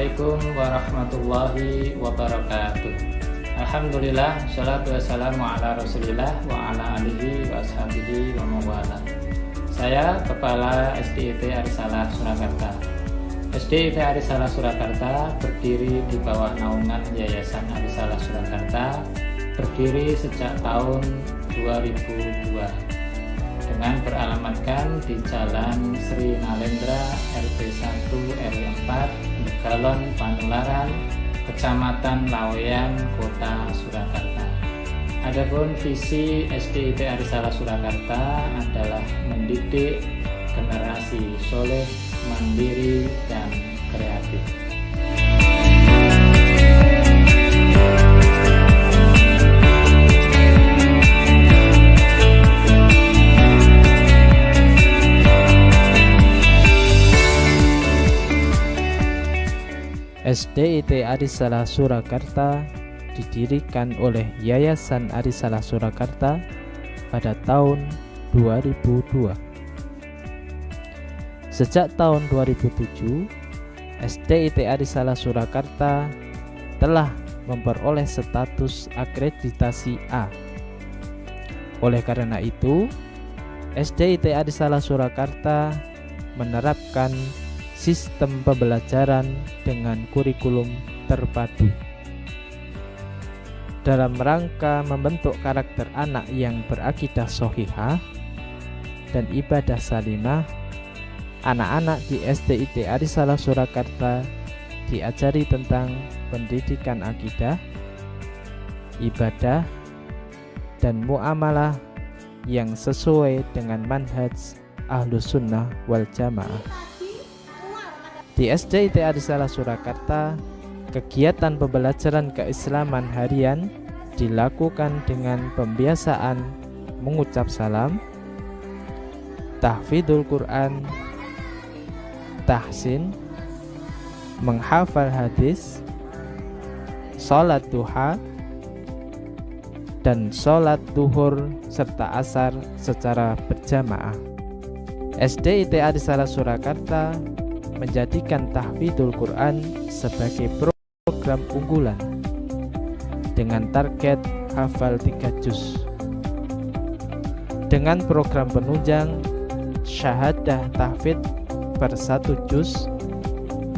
Assalamualaikum warahmatullahi wabarakatuh. Alhamdulillah, sholatu wassalamu ala rasulillah wa ala alihi wa ashabihi wa mawala. Saya Kepala SDIT Arisalah Surakarta. SDIT Arisalah Surakarta berdiri di bawah naungan Yayasan Arisalah Surakarta, berdiri sejak tahun 2002 dengan beralamatkan di Jalan Sri Nalendra RT 1 RW 4 Galon Panularan, Kecamatan Laweyan, Kota Surakarta. Adapun visi SDIT Arisalah Surakarta adalah mendidik generasi soleh, mandiri, dan kreatif. SDIT Arisalah Surakarta didirikan oleh Yayasan Arisalah Surakarta pada tahun 2002. Sejak tahun 2007, SDIT Arisalah Surakarta telah memperoleh status akreditasi A. Oleh karena itu, SDIT Arisalah Surakarta menerapkan sistem pembelajaran dengan kurikulum terpadu dalam rangka membentuk karakter anak yang berakidah shahihah dan ibadah salimah. Anak-anak di SDIT Arisalah Surakarta diajari tentang pendidikan akidah, ibadah, dan muamalah yang sesuai dengan manhaj Ahlus Sunnah wal Jamaah. Di SDIT Arisalah Surakarta, kegiatan pembelajaran keislaman harian dilakukan dengan pembiasaan mengucap salam, tahfidzul Quran, tahsin, menghafal hadis, sholat duha, dan sholat duhur serta asar secara berjamaah. SDIT Arisalah Surakarta menjadikan tahfidzul Quran sebagai program unggulan dengan target hafal 3 juz. Dengan program penunjang syahadah tahfidz per 1 juz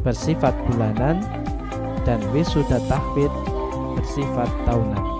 bersifat bulanan dan wisuda tahfidz bersifat tahunan.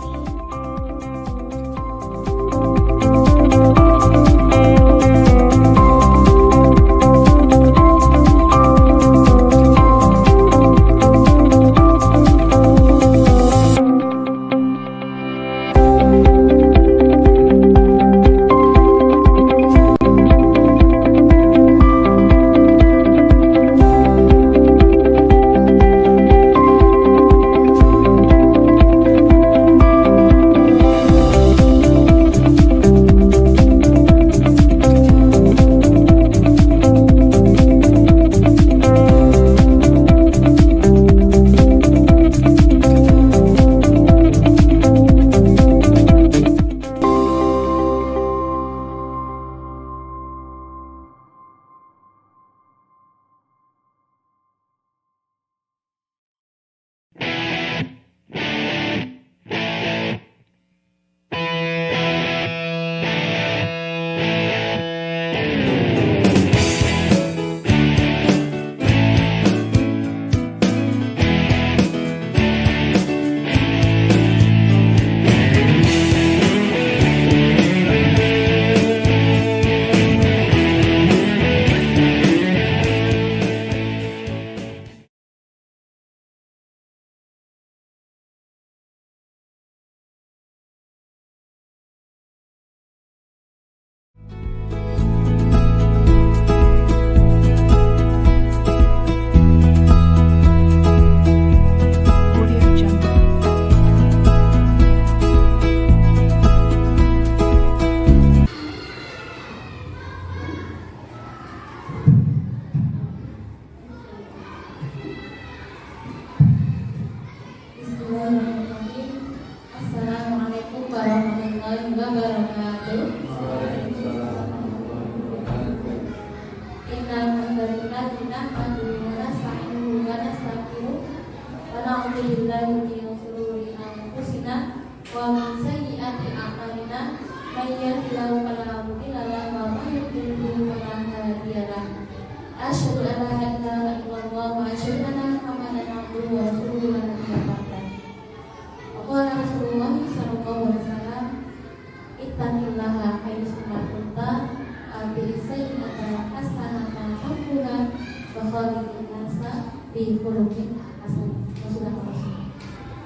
khaliqin nasa bi khuluqin hasan.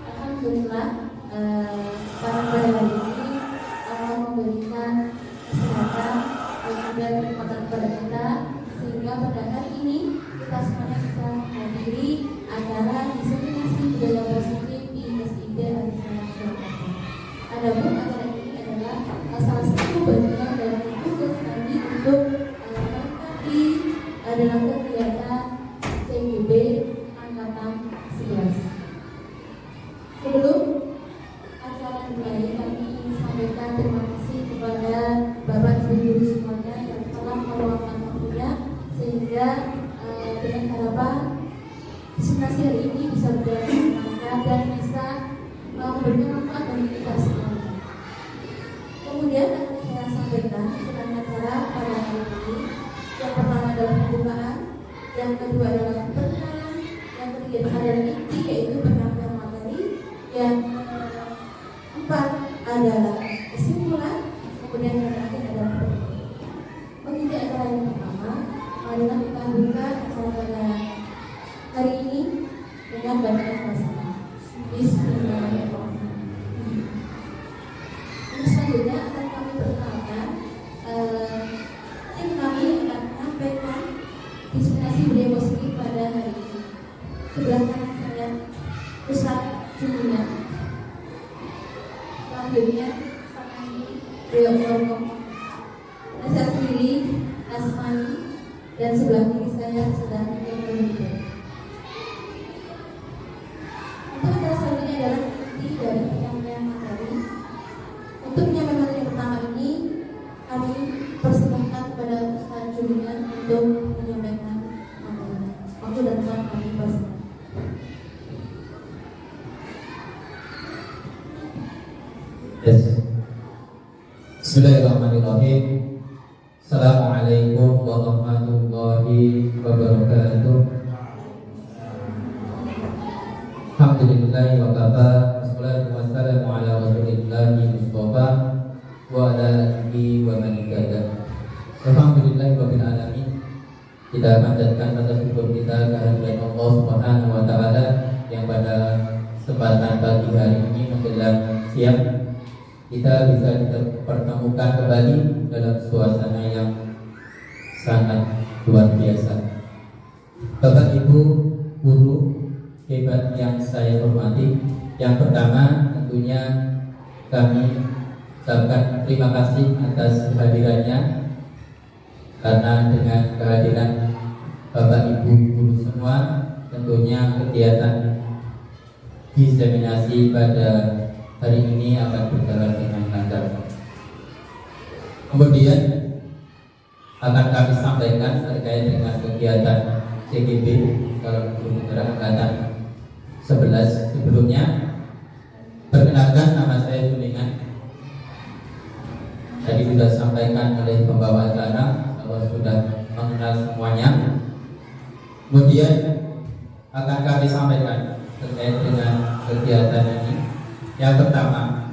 Alhamdulillah, pada hari ini Allah memberikan kesehatan dan kenikmatan kepada kita, sehingga pada hari ini kita semuanya bisa menghadiri acara diseminasi budaya positif di SID Al-Islam Jakarta. Adapun acara ini adalah salah satu bagian dari tugas kami untuk melengkapi dalam kegiatan CGB Angkatan 11. Sebelum acara dimulai, kami ingin sampaikan terima kasih kepada Bapak Ibu Guru semuanya yang telah meluangkan waktunya, sehingga dengan harapan diseminasi hari ini bisa berjalan dengan lancar dan bisa memberikan manfaat bagi kita semuanya. Kemudian akan saya sampaikan tentang acara pada hari ini. Yang pertama adalah pembukaan, yang kedua adalah perkenalan, yang ketiga adalah inti yaitu penyampaian materi, yang keempat adalah kesimpulan, kemudian yang terakhir adalah penutup. Mengikuti acara yang pertama, marilah kita buka acara pada hari ini dengan bacaan bersama. Bismillahirrahmanirrahim. Selanjutnya akan kami perkenalkan tim kami akan menyampaikan diseminasi budaya positif pada hari ini. Sebelah kanan saya Ustaz Julia. Selanjutnya Sakani Rio Orkom. Dan saya sendiri Asmani, dan sebelah kiri saya sedang Eko. Untuk acara selanjutnya adalah inti dari penyampaian materi. Untuk penyampaian materi yang pertama ini kami persilahkan kepada Ustaz Julia untuk menyampaikan materi. Waktu dan tempat kami persilahkan. Yes. Bismillahirrahmanirrahim. Assalamualaikum warahmatullahi wabarakatuh. Alhamdulillahi wa kafa. Wassalatu wassalamu ala rasulillahi mustafa wa ala alihi wa man ittaba. Alhamdulillahi rabbil alamin. Kita panjatkan rasa syukur kita kehadirat Allah Subhanahu wa taala yang pada kesempatan pagi hari ini menjelang siang kita bisa dipertemukan kembali dalam suasana yang sangat luar biasa. Bapak Ibu guru hebat yang saya hormati, yang pertama tentunya kami ucapkan terima kasih atas kehadirannya, karena dengan kehadiran Bapak Ibu guru semua tentunya kegiatan diseminasi pada hari ini akan berjalan dengan lancar. Kemudian akan kami sampaikan terkait dengan kegiatan CGB dalam Guru Putra Angkatan 11. Sebelumnya, perkenalkan, nama saya Kuningan. Tadi sudah disampaikan oleh pembawa acara, kalau sudah mengenal semuanya. Kemudian akan kami sampaikan terkait dengan kegiatan ini. Yang pertama,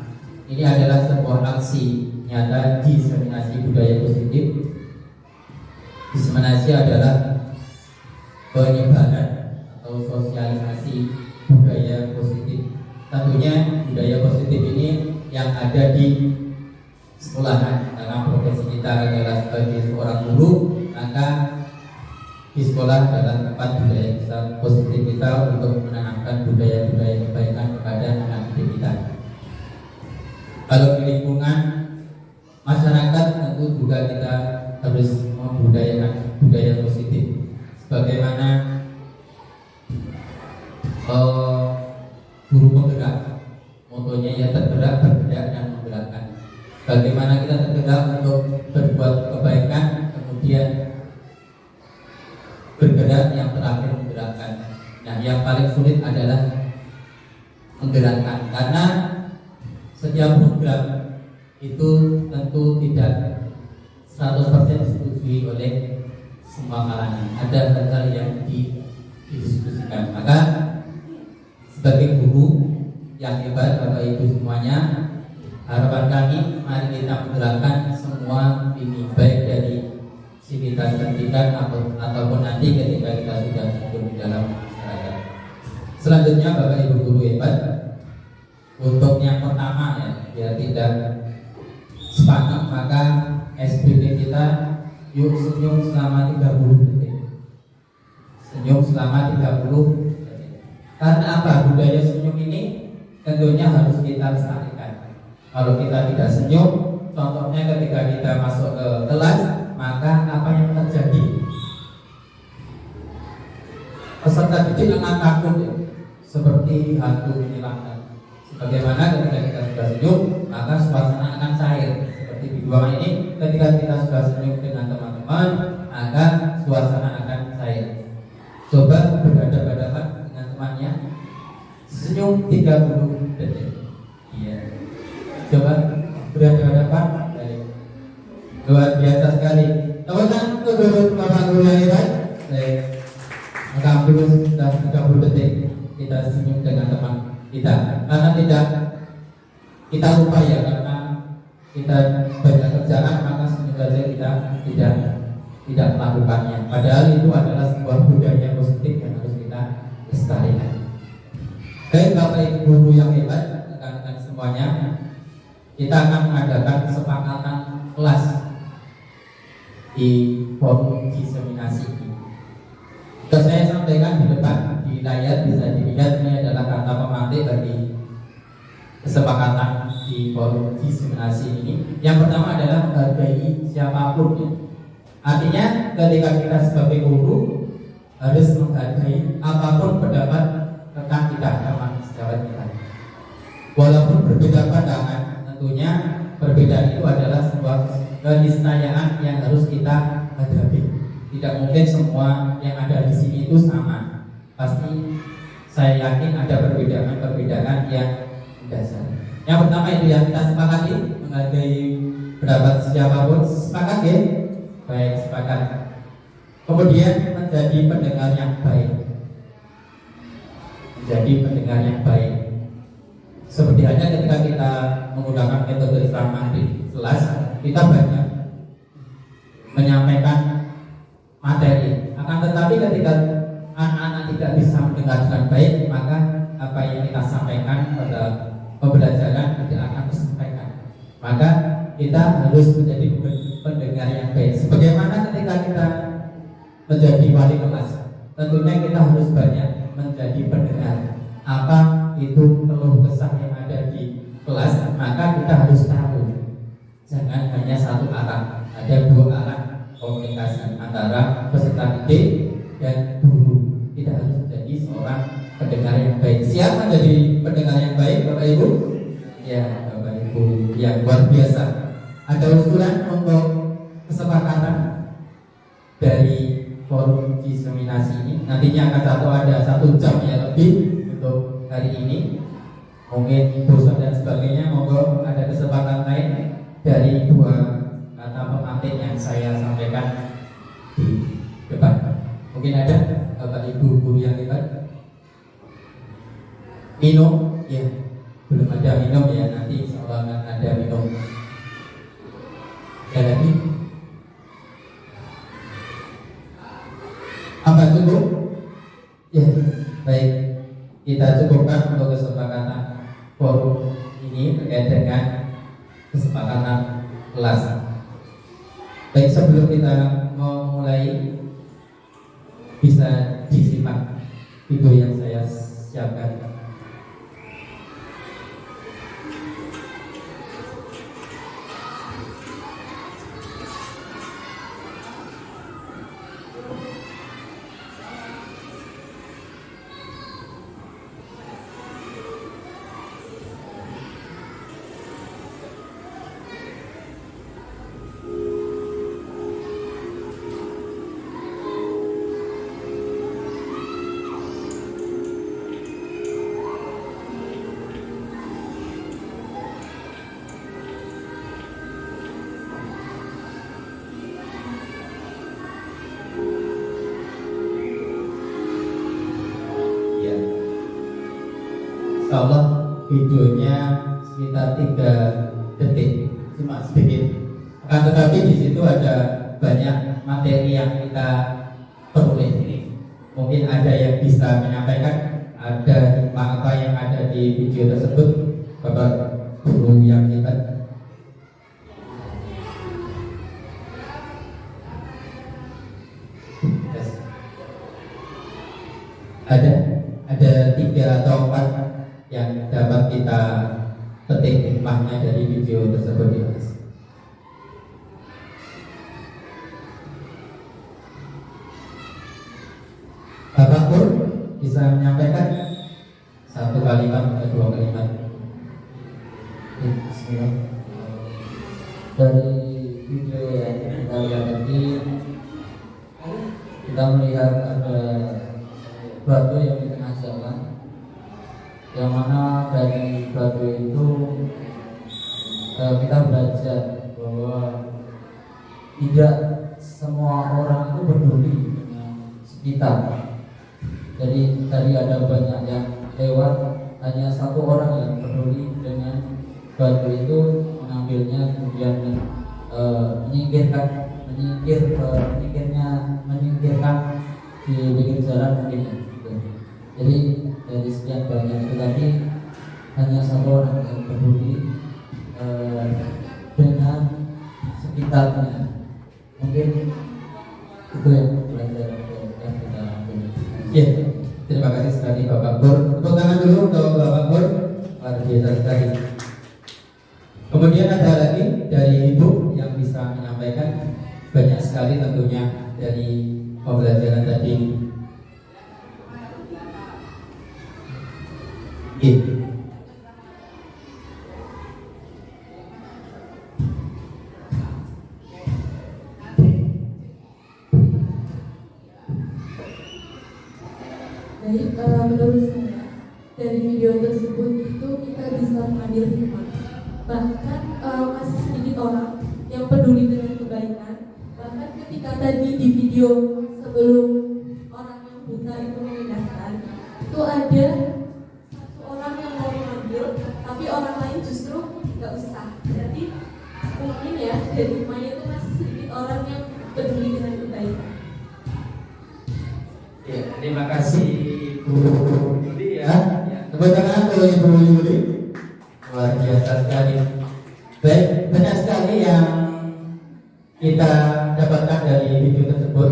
ini adalah sebuah aksi nyata diseminasi budaya positif. Diseminasi adalah penyebaran atau sosialisasi budaya positif. Tentunya budaya positif ini yang ada di sekolahan, karena profesi kita adalah sebagai seorang guru, maka di sekolah adalah tempat budaya kita positif kita untuk menanamkan budaya-budaya kebaikan kepada anak didik kita. Kalau di lingkungan masyarakat tentu juga kita harus membudayakan budaya positif. Sebagaimana guru penggerak, motonya ya tergerak, bergerak dan menggerakkan. Bagaimana kita tergerak untuk berbuat kebaikan, kemudian bergerak, yang terakhir menggerakkan. Nah, yang paling sulit adalah menggerakkan, karena setiap program itu tentu tidak 100% disetujui oleh semua kalangan. Ada hal-hal yang didiskusikan. Maka sebagai guru yang hebat, Bapak Ibu semuanya, harapan kami mari kita menggerakkan semua ini, baik dari sisi kita nantikan ataupun nanti ketika kita sudah hidup di dalam masyarakat. Selanjutnya Bapak Ibu guru hebat, untuk yang pertama ya, biar tidak sepakat, maka SBT kita yuk senyum selama 30 detik. Senyum selama 30 detik. Karena apa? Budaya senyum ini tentunya harus kita lestarikan. Kalau kita tidak senyum, contohnya ketika kita masuk ke kelas, maka apa yang terjadi? Peserta didik akan takut ya, seperti hantu menyelamkan. Bagaimana ketika kita sudah senyum, maka suasana akan cair. Seperti di ruangan ini, ketika kita sudah senyum dengan teman-teman, maka suasana akan cair. Coba berhadapan-hadapan dengan temannya, senyum 30 detik. Iya. Coba berhadapan-hadapan. Baik. Luar biasa sekali. Teman-teman, untuk Bapak Guru yang hebat. Baik. Maka ambil sudah 30 detik kita senyum dengan teman kita, karena tidak kita lupa ya, karena kita banyak kerjaan, maka senyum saja kita tidak melakukannya. Padahal itu adalah sebuah budaya positif yang harus kita lestarikan. Baik Bapak Ibu guru yang hebat, rekan-rekan semuanya, kita akan mengadakan kesepakatan kelas di forum diseminasi ini. Sudah saya sampaikan di depan di layar, bisa dilihat ini adalah kata pemantik bagi kesepakatan di forum diseminasi ini. Yang pertama adalah hargai siapapun ya. Artinya ketika kita sebagai guru harus menghargai apapun pendapat rekan kita, teman sejawat kita. Walaupun berbeda pandangan, tentunya perbedaan itu adalah sebuah keniscayaan yang harus kita hadapi. Tidak mungkin semua yang ada di sini itu sama. Pasti saya yakin ada perbedaan-perbedaan yang dasar. Yang pertama itu yang kita sepakati, menghargai pendapat siapapun. Sepakat ya? Baik, sepakat. Kemudian menjadi pendengar yang baik. Menjadi pendengar yang baik. Seperti halnya ketika kita menggunakan metode ceramah di kelas, kita banyak menyampaikan materi. Akan tetapi ketika anak-anak tidak bisa mendengar dengan baik, maka apa yang kita sampaikan pada pembelajaran tidak akan disampaikan. Maka kita harus menjadi pendengar yang baik. Sebagaimana ketika kita menjadi wali kelas, tentunya kita harus banyak menjadi pendengar. Apa itu keluh kesah yang ada di kelas, maka kita harus tahu. Jangan hanya satu arah, ada dua arah komunikasi antara peserta didik dan guru. Kita harus menjadi seorang pendengar yang baik. Siapa menjadi pendengar yang baik, Bapak Ibu? Ya, Bapak Ibu yang luar biasa. Ada usulan untuk kesepakatan dari forum diseminasi ini. Nantinya akan ada 1 jam ya lebih untuk hari ini. Mungkin bosan dan sebagainya. Monggo ada kesepakatan lain dari 2 kata pemantik yang saya sampaikan di depan. Mungkin ada Bapak Ibu guru yang hebat. Minum, ya belum ada minum ya, nanti insya Allah ada minum. Ada lagi? Apa cukup? Ya, baik. Kita cukupkan untuk kesepakatan forum ini terkait dengan kesepakatan kelas. Baik, sebelum kita mau mulai, bisa disimak video yang saya siapkan. Insyaallah videonya sekitar 3 detik, cuma sedikit. Akan tetapi di situ ada banyak materi yang kita peroleh ini. Mungkin ada yang bisa menyampaikan ada hikmah apa yang ada di video tersebut, Bapak Guru yang hebat. Ada 3 atau 4 yang dapat kita petik hikmahnya dari video tersebut ya, Mas. Bapak Pur bisa menyampaikan 1 kalimat atau 2 kalimat. Bismillah. Dari video yang kita lihat tadi, kita melihat ada batu yang di tengah jalan, yang mana dari batu itu kita belajar bahwa tidak semua orang itu peduli dengan sekitar. Jadi tadi ada banyak yang lewat, hanya 1 orang yang peduli dengan batu itu, mengambilnya kemudian menyingkirkan di pinggir jalan mungkin ya. Jadi dari sekian banyak itu tadi hanya 1 orang yang peduli dengan sekitarnya. Mungkin itu yang belajar yang kita ambil. Ya, terima kasih sekali Bapak Pur. Tepuk tangan dulu untuk Bapak Pur, luar biasa sekali. Kemudian ada lagi dari Ibu yang bisa menyampaikan, banyak sekali tentunya dari pembelajaran tadi. Baik, menurut saya dari video tersebut itu kita bisa mengambil hikmah. Bahkan masih sedikit orang yang peduli dengan kebaikan. Bahkan ketika tadi di video sebelum orang yang buta itu memindahkan, itu ada 1 orang yang mau mengambil, tapi orang lain justru nggak usah. Jadi mungkin ya dari hikmahnya itu masih sedikit orang yang peduli dengan kebaikan. Ya, terima kasih Ibu Yuli ya. Tepuk tangan untuk Ibu Yuli. Luar biasa sekali. Baik, banyak sekali yang kita dapatkan dari video tersebut,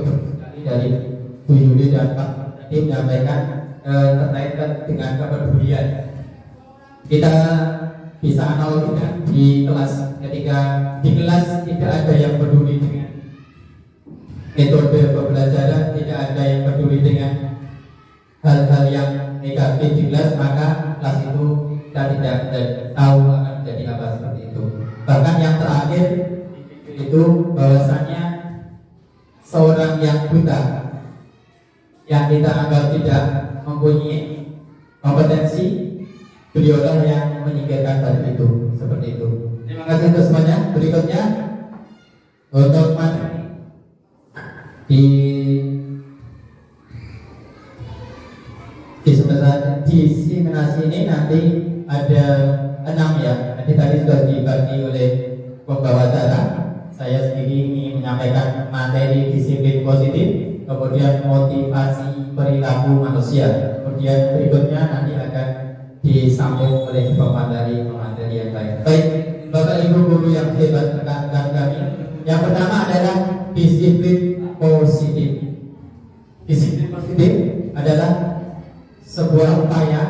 dari Bu Yuli dan Pak tadi menyampaikan terkait dengan kepedulian. Kita bisa analogikan di kelas, ketika di kelas tidak ada yang peduli dengan metode pembelajaran, tidak ada yang peduli dengan hal-hal yang negatif di kelas, maka kelas itu kita tidak tahu akan menjadi apa seperti itu. Bahkan yang terakhir itu bahwasanya seorang yang buta yang kita anggap tidak mempunyai kompetensi, beliaulah yang menyingkirkan batu itu, seperti itu. Terima kasih untuk semuanya. Berikutnya untuk materi diseminasi ini nanti ada 6 ya. Nanti tadi sudah dibagi oleh pembawa acara. Saya sendiri ingin menyampaikan materi disiplin positif, kemudian motivasi perilaku manusia. Kemudian berikutnya nanti akan disambung oleh pemateri yang lain. Baik, Bapak Ibu guru yang hebat, rekan-rekan kami. Yang pertama adalah disiplin positif. Disiplin positif adalah sebuah upaya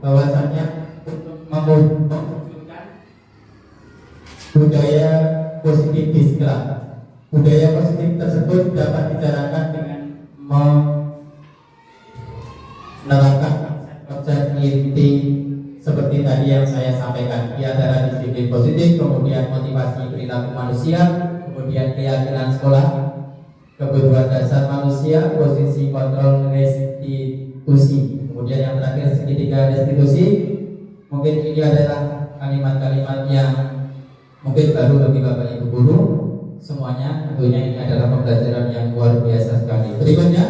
bahwasanya untuk mewujudkan budaya positif di sekolah. Budaya positif tersebut dapat dijalankan dengan menerapkan konsep inti seperti tadi yang saya sampaikan, di antara disiplin positif, kemudian motivasi perilaku manusia, kemudian keyakinan sekolah, kebutuhan dasar manusia, posisi kontrol restitusi. Kemudian yang terakhir segitiga restitusi. Mungkin ini adalah kalimat-kalimat yang mungkin baru bagi Bapak Ibu guru. Semuanya tentunya ini adalah pembelajaran yang luar biasa sekali. Berikutnya,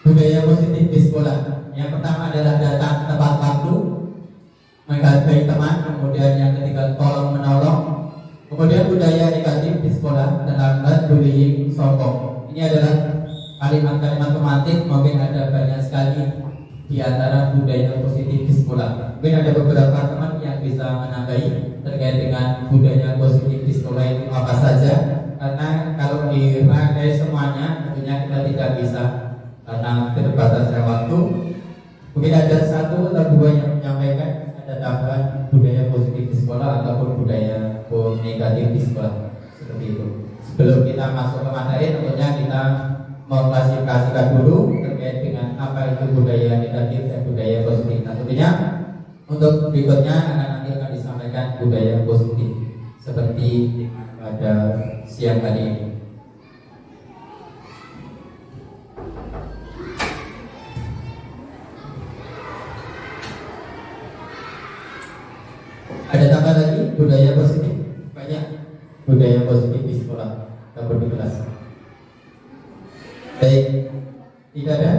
budaya positif di sekolah. Yang pertama adalah datang tepat waktu, menghargai teman. Kemudian yang ketiga tolong menolong. Kemudian budaya negatif di sekolah terlambat, bullying, sombong. Ini adalah kalimat-kalimat pematik. Mungkin ada banyak sekali di antara budaya positif di sekolah. Mungkin ada beberapa teman yang bisa menambahi terkait dengan budaya positif di sekolah itu apa saja. Karena kalau dirangkai semuanya tentunya kita tidak bisa karena keterbatasan waktu. Mungkin ada satu atau dua yang menyampaikan ada tambahan budaya positif di sekolah ataupun budaya negatif di sekolah, seperti itu. Sebelum kita masuk ke materi, tentunya kita mengklasifikasikan dulu terkait dengan apa itu budaya negatif dan budaya positif. Nah, tentunya untuk berikutnya nanti akan disampaikan budaya positif seperti pada siang hari ini. Ada tambah lagi budaya positif? Banyak budaya positif di sekolah ataupun di kelas. Baik, tidak ada?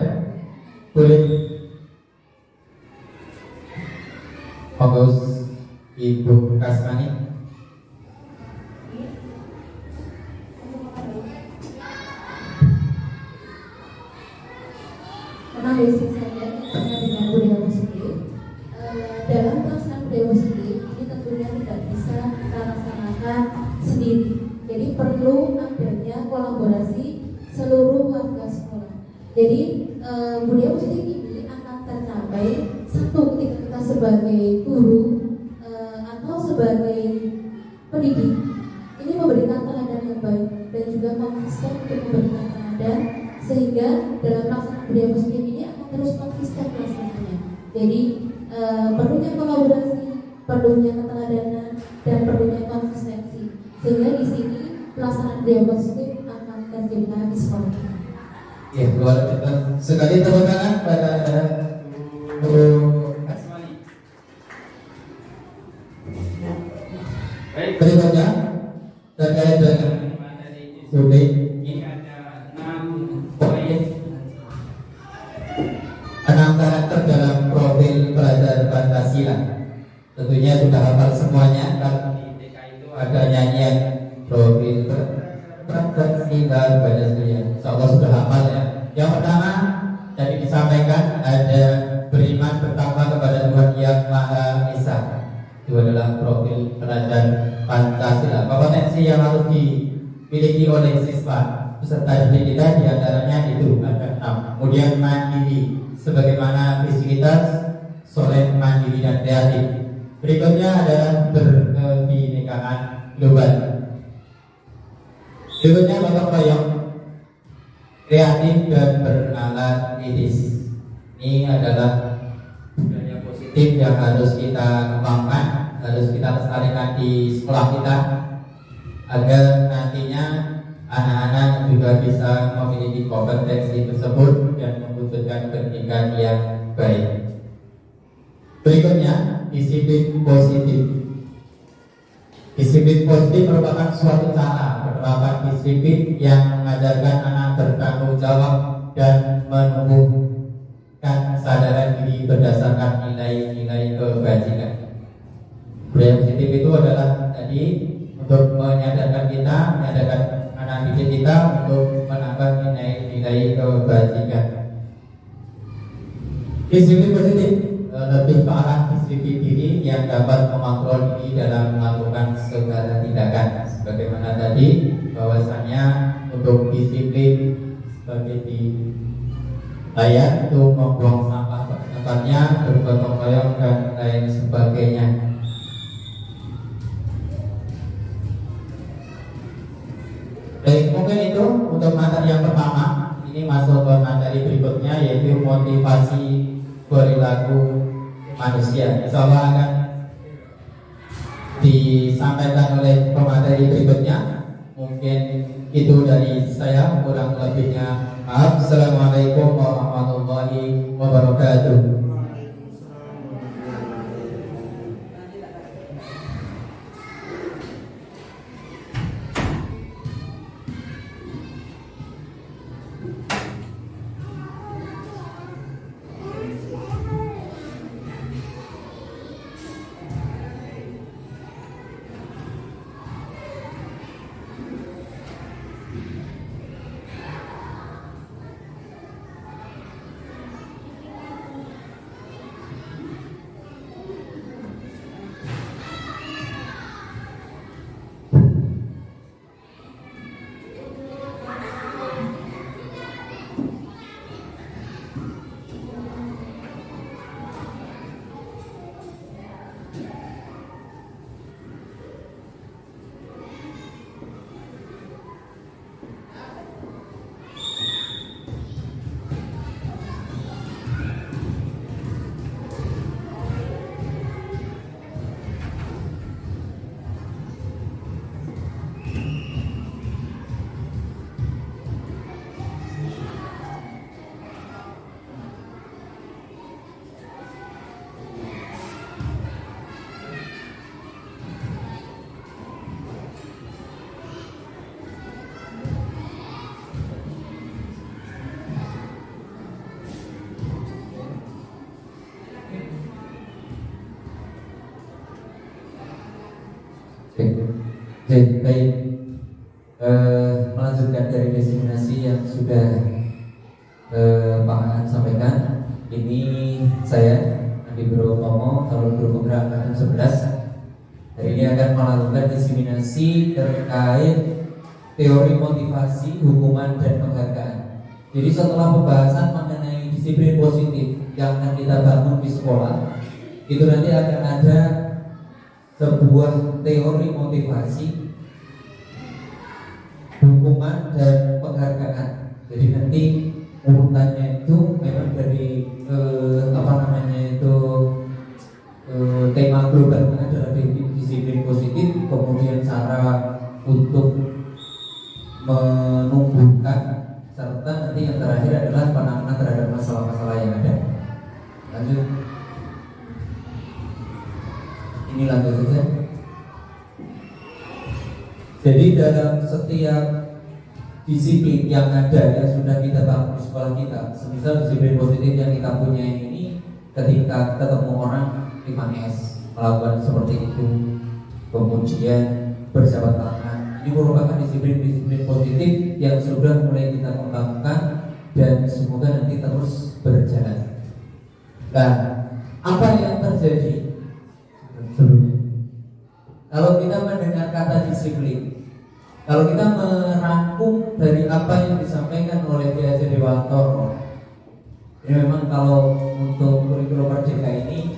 Boleh. Fokus Ibu Kasmani. Karena basic saya dengan budaya positif, dalam pelaksanaan budaya positif ini tentunya tidak bisa kita laksanakan sendiri. Jadi perlu adanya kolaborasi seluruh warga sekolah. Jadi budaya positif ini akan tercapai satu ketika kita sebagai guru atau sebagai pendidik ini memberikan teladan yang baik dan juga konsisten untuk memberikan teladan, sehingga dalam pelaksanaan budaya positif ini akan terus konsisten pelaksanaannya. Jadi perlunya kolaborasi, perlunya keteladanan, dan perlunya konsistensi, sehingga di sini pelaksanaan budaya positif akan terjadi di sekolah. Ya, luar biasa sekali. Tepuk tangan pada Guru Kasmani. Baik, Berikutnya terkait dengan studi ini ada 6 poin. 6 karakter dalam profil pelajar Pancasila. Tentunya sudah hafal semuanya. Kalau di TK itu ada nyanyian profil Pancasila pada saya. Insyaallah sudah hafal ya. Yang pertama tadi disampaikan ada beriman bertakwa kepada Tuhan Yang Maha Esa. Itu adalah profil pelajar Pancasila. Kompetensi yang harus dimiliki oleh siswa peserta didik kita diantaranya itu ada 6. Kemudian mandiri, sebagaimana visibilitas, soleh, mandiri dan kreatif. Berikutnya adalah berkebinekaan global. Berikutnya gotong royong, kreatif dan bernalar kritis. Ini adalah budaya positif yang harus kita kembangkan, harus kita lestarikan di sekolah kita agar nantinya anak-anak juga bisa memiliki kompetensi tersebut dan mewujudkan pendidikan yang baik. Berikutnya, disiplin positif. Disiplin positif merupakan suatu cara penerapan disiplin yang mengajarkan anak bertanggung jawab dan menumbuhkan kesadaran diri berdasarkan nilai-nilai kebajikan. Budaya positif itu adalah tadi untuk menyadarkan kita, menyadarkan anak didik kita untuk menambah nilai-nilai kebajikan. Disiplin positif lebih ke arah disiplin diri yang dapat mengontrol diri dalam melakukan segala tindakan. Sebagaimana tadi bahwasanya untuk disiplin sebagai di layak itu membuang sampah pada tempatnya, bergotong royong dan lain sebagainya. Baik, mungkin itu untuk materi yang pertama. Ini masuk ke materi berikutnya, yaitu motivasi perilaku manusia. Insyaallah akan disampaikan oleh pemateri berikutnya. Mungkin itu dari saya, kurang lebihnya maaf. Assalamualaikum warahmatullahi wabarakatuh. Baik, melanjutkan dari diseminasi yang sudah Pak Aan sampaikan. Ini saya Andi Brotomo, calon guru penggerak angkatan 11. Hari ini akan melakukan diseminasi terkait teori motivasi, hukuman, dan penghargaan. Jadi setelah pembahasan mengenai disiplin positif yang akan kita bangun di sekolah, itu nanti akan ada sebuah teori motivasi, hukuman, dan penghargaan. Jadi nanti urutannya itu memang dari tema global adalah disiplin positif, kemudian cara untuk menumbuhkan, serta nanti yang terakhir adalah penanganan terhadap masalah-masalah yang ada. Lanjut. Ini lanjut saja. Jadi dalam setiap disiplin yang ada yang sudah kita bangun di sekolah kita, semisal disiplin positif yang kita punya ini, ketika ketemu orang 5S melakukan seperti itu, kemudian berjabat tangan, ini merupakan disiplin positif yang sudah mulai kita kembangkan dan semoga nanti terus berjalan. Nah, apa yang terjadi kalau kita mendengar kata disiplin? Kalau kita merangkum dari apa yang disampaikan oleh Ki Hajar Dewantoro, ini memang kalau untuk kurikulum Merdeka ini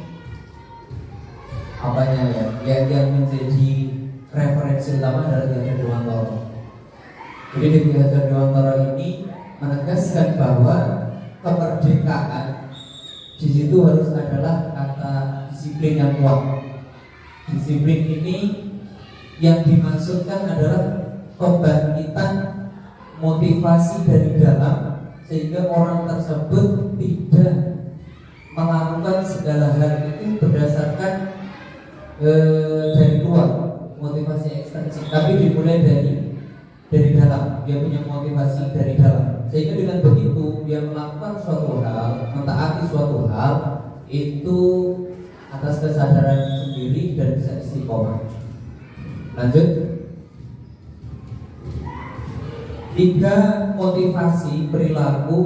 apanya ya, yang menjadi referensi utama adalah Ki Hajar Dewantoro. Jadi Ki Hajar Dewantoro ini menegaskan bahwa kemerdekaan di situ harus adalah kata disiplin yang kuat. Disiplin ini yang dimaksudkan adalah kebangkitan motivasi dari dalam, sehingga orang tersebut tidak melakukan segala hal itu berdasarkan dari luar, motivasi ekstrinsik, tapi dimulai dari dalam. Dia punya motivasi dari dalam, sehingga dengan begitu dia melakukan suatu hal, mentaati suatu hal itu atas kesadaran sendiri dan bisa istiqomah. Lanjut. 3 motivasi perilaku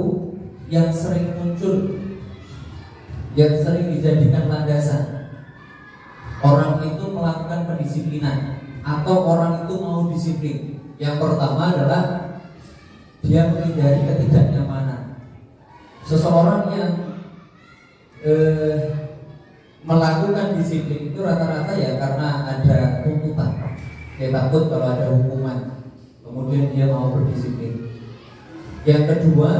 yang sering muncul, yang sering dijadikan landasan orang itu melakukan pendisiplinan atau orang itu mau disiplin. Yang pertama adalah dia menghindari ketidaknyamanan. Seseorang yang melakukan disiplin itu rata-rata ya karena ada tuntutan. Dia takut kalau ada hukuman, kemudian dia mau berdisiplin. Yang kedua,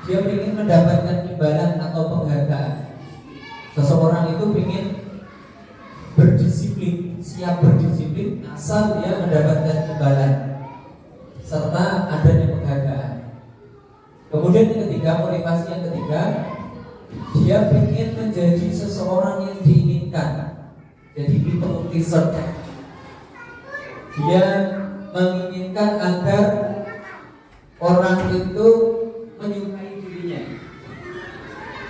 dia ingin mendapatkan imbalan atau penghargaan. Seseorang itu ingin berdisiplin, siap berdisiplin asal dia mendapatkan imbalan serta adanya penghargaan. Kemudian yang ketiga, motivasi yang ketiga, dia ingin menjadi seseorang yang diinginkan. Jadi people pleaser. Dia menginginkan agar orang itu menyukai dirinya.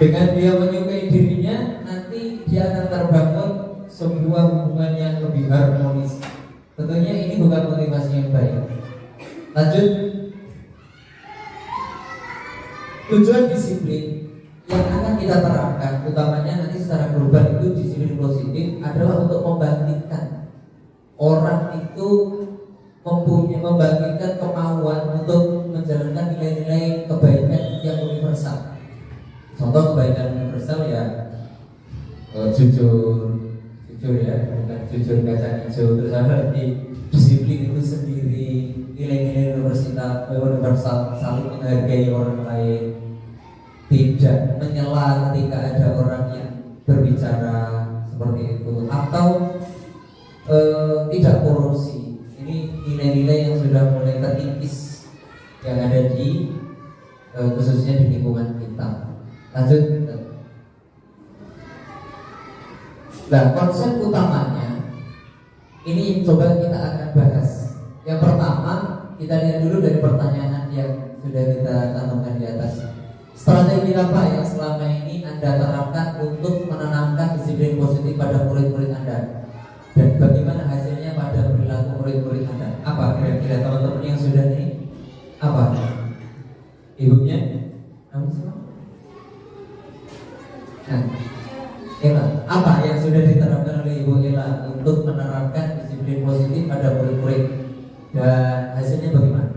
Dengan dia menyukai dirinya, nanti dia akan terbangun sebuah hubungan yang lebih harmonis. Tentunya ini bukan motivasi yang baik. Lanjut. Tujuan disiplin yang akan kita terapkan, utamanya nanti secara global itu disiplin positif, adalah untuk membangkitkan orang itu membangkitkan kemauan untuk menjalankan nilai-nilai kebaikan yang universal. Contoh kebaikan universal ya jujur ya, bukan jujur kacang hijau. Terus ada di disiplin itu sendiri, nilai-nilai universal, saling menghargai orang lain, tidak menyela ketika ada orang yang berbicara seperti itu, atau tidak korupsi. Ini nilai-nilai yang sudah mulai terkikis yang ada di khususnya di lingkungan kita. Lanjut. Nah, konsep utamanya ini coba kita akan bahas. Yang pertama, kita lihat dulu dari pertanyaan yang sudah kita cantumkan di atas. Strategi apa yang selama ini Anda terapkan untuk menanamkan disiplin positif pada murid-murid Anda? Dan bagaimana hasilnya bertanya pada perilaku murid-murid Anda. Apa kira-kira teman-teman yang sudah ini? Apa? Ibunya? Nama siapa? Nah, Ella, apa yang sudah diterapkan oleh Ibu Ella untuk menerapkan disiplin positif pada murid-murid dan hasilnya bagaimana?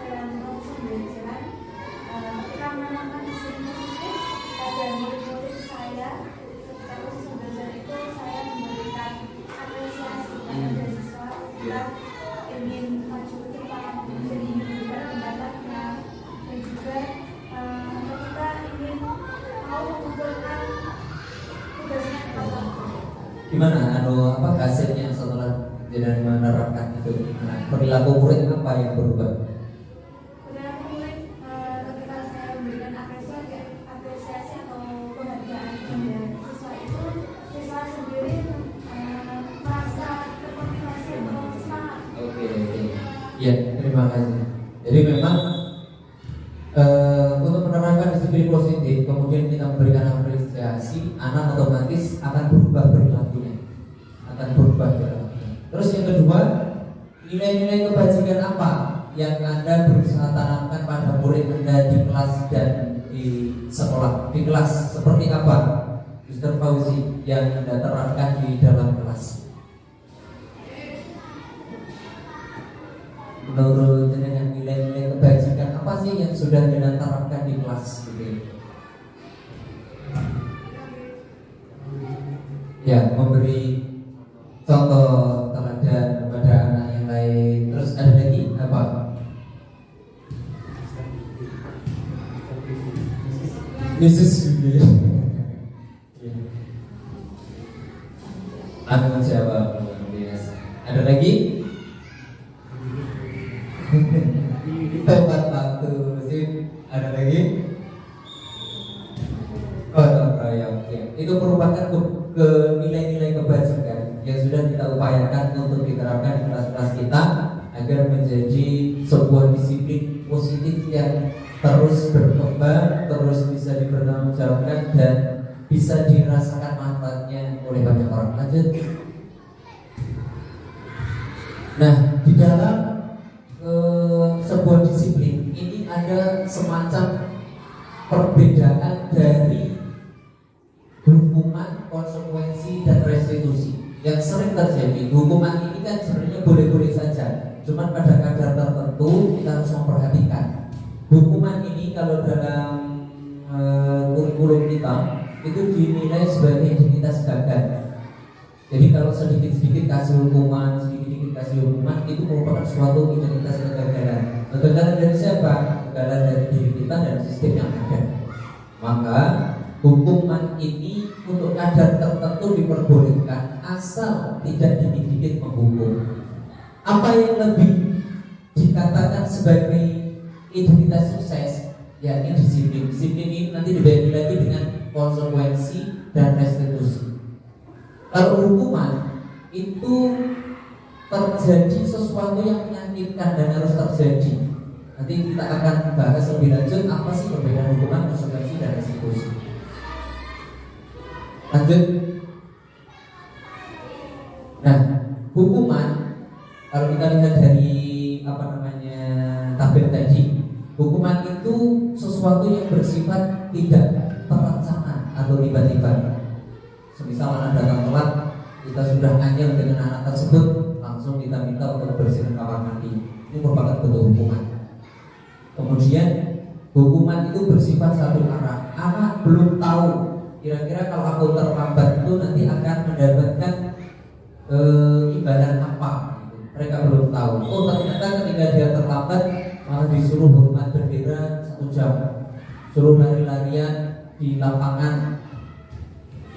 Dalam proses pembelajaran, ketika menanamkan disiplin positif pada murid-murid saya, ketika proses pembelajaran itu saya memberikan apresiasi pada beasiswa yang ingin maju ke depan, jadi memberikan pendapatnya, dan juga ketika ingin mau mengumpulkan tugasnya kepada Gimana apa hasilnya setelah tidak menerapkan itu? Nah, perilaku murid apa yang berubah? perilaku murid ketika saya memberikan apresiasi atau penghargaan kepada siswa itu, siswa sendiri merasa termotivasi atau semangat. Oke. Ya, terima kasih. Jadi memang untuk menerapkan disiplin positif, kemudian kita memberikan apresiasi, anak otomatis akan berubah perilakunya, Terus yang kedua, nilai-nilai kebajikan apa yang Anda berusaha tanamkan pada murid Anda di kelas dan di sekolah? Di kelas seperti apa, Mr. Fauzi, yang Anda terapkan di dalam kelas? Menurut dengan nilai-nilai kebajikan apa sih yang sudah Anda terapkan di kelas? Ya, memberi contoh teladan kepada anak yang lain. Terus ada lagi apa? Mrs. Yudi. Aku menjawab. Ada lagi? Tepat waktu sih. Ada lagi? Ya. Itu merupakan ke nilai-nilai kebajikan yang sudah kita upayakan untuk diterapkan di kelas-kelas kita agar menjadi sebuah disiplin positif yang terus berkembang, terus bisa dipertanggungjawabkan dan bisa dirasakan manfaatnya oleh banyak orang. Lanjut. Nah, di dalam sebuah disiplin ini ada semacam perbedaan dari hukuman, konsekuensi, dan restitusi yang sering terjadi. Hukuman ini kan sebenarnya boleh-boleh saja, cuman pada kadar tertentu kita harus memperhatikan. Hukuman ini kalau dalam kurikulum kita itu dinilai sebagai identitas gagal. Jadi kalau sedikit-sedikit kasih hukuman, sedikit-sedikit kasih hukuman, itu merupakan suatu identitas kegagalan. Kegagalan dari siapa? Kegagalan dari diri kita dan sistem yang ada. Maka hukuman ini untuk kadar tertentu diperbolehkan asal tidak dikit-dikit menghukum. Apa yang lebih dikatakan sebagai identitas sukses, yakni disiplin. Disiplin ini nanti dibagi lagi dengan konsekuensi dan restitusi. Kalau hukuman itu terjadi sesuatu yang menyakitkan dan harus terjadi. Nanti kita akan bahas lebih lanjut apa sih perbedaan hukuman, konsekuensi, dan restitusi. Lanjut. Nah, hukuman kalau kita lihat dari tabel tadi, hukuman itu sesuatu yang bersifat tidak terencana atau tiba-tiba. Semisal anak datang telat, kita sudah nganyel dengan anak tersebut, langsung kita minta untuk bersihkan kamar mandi. Ini merupakan bentuk hukuman. Kemudian hukuman itu bersifat satu arah. Anak belum tahu kira-kira kalau aku terlambat itu nanti akan mendapatkan imbalan apa. Mereka belum tahu. Oh, ternyata ketika dia terlambat malah disuruh hormat bendera 1 jam, suruh lari-larian di lapangan.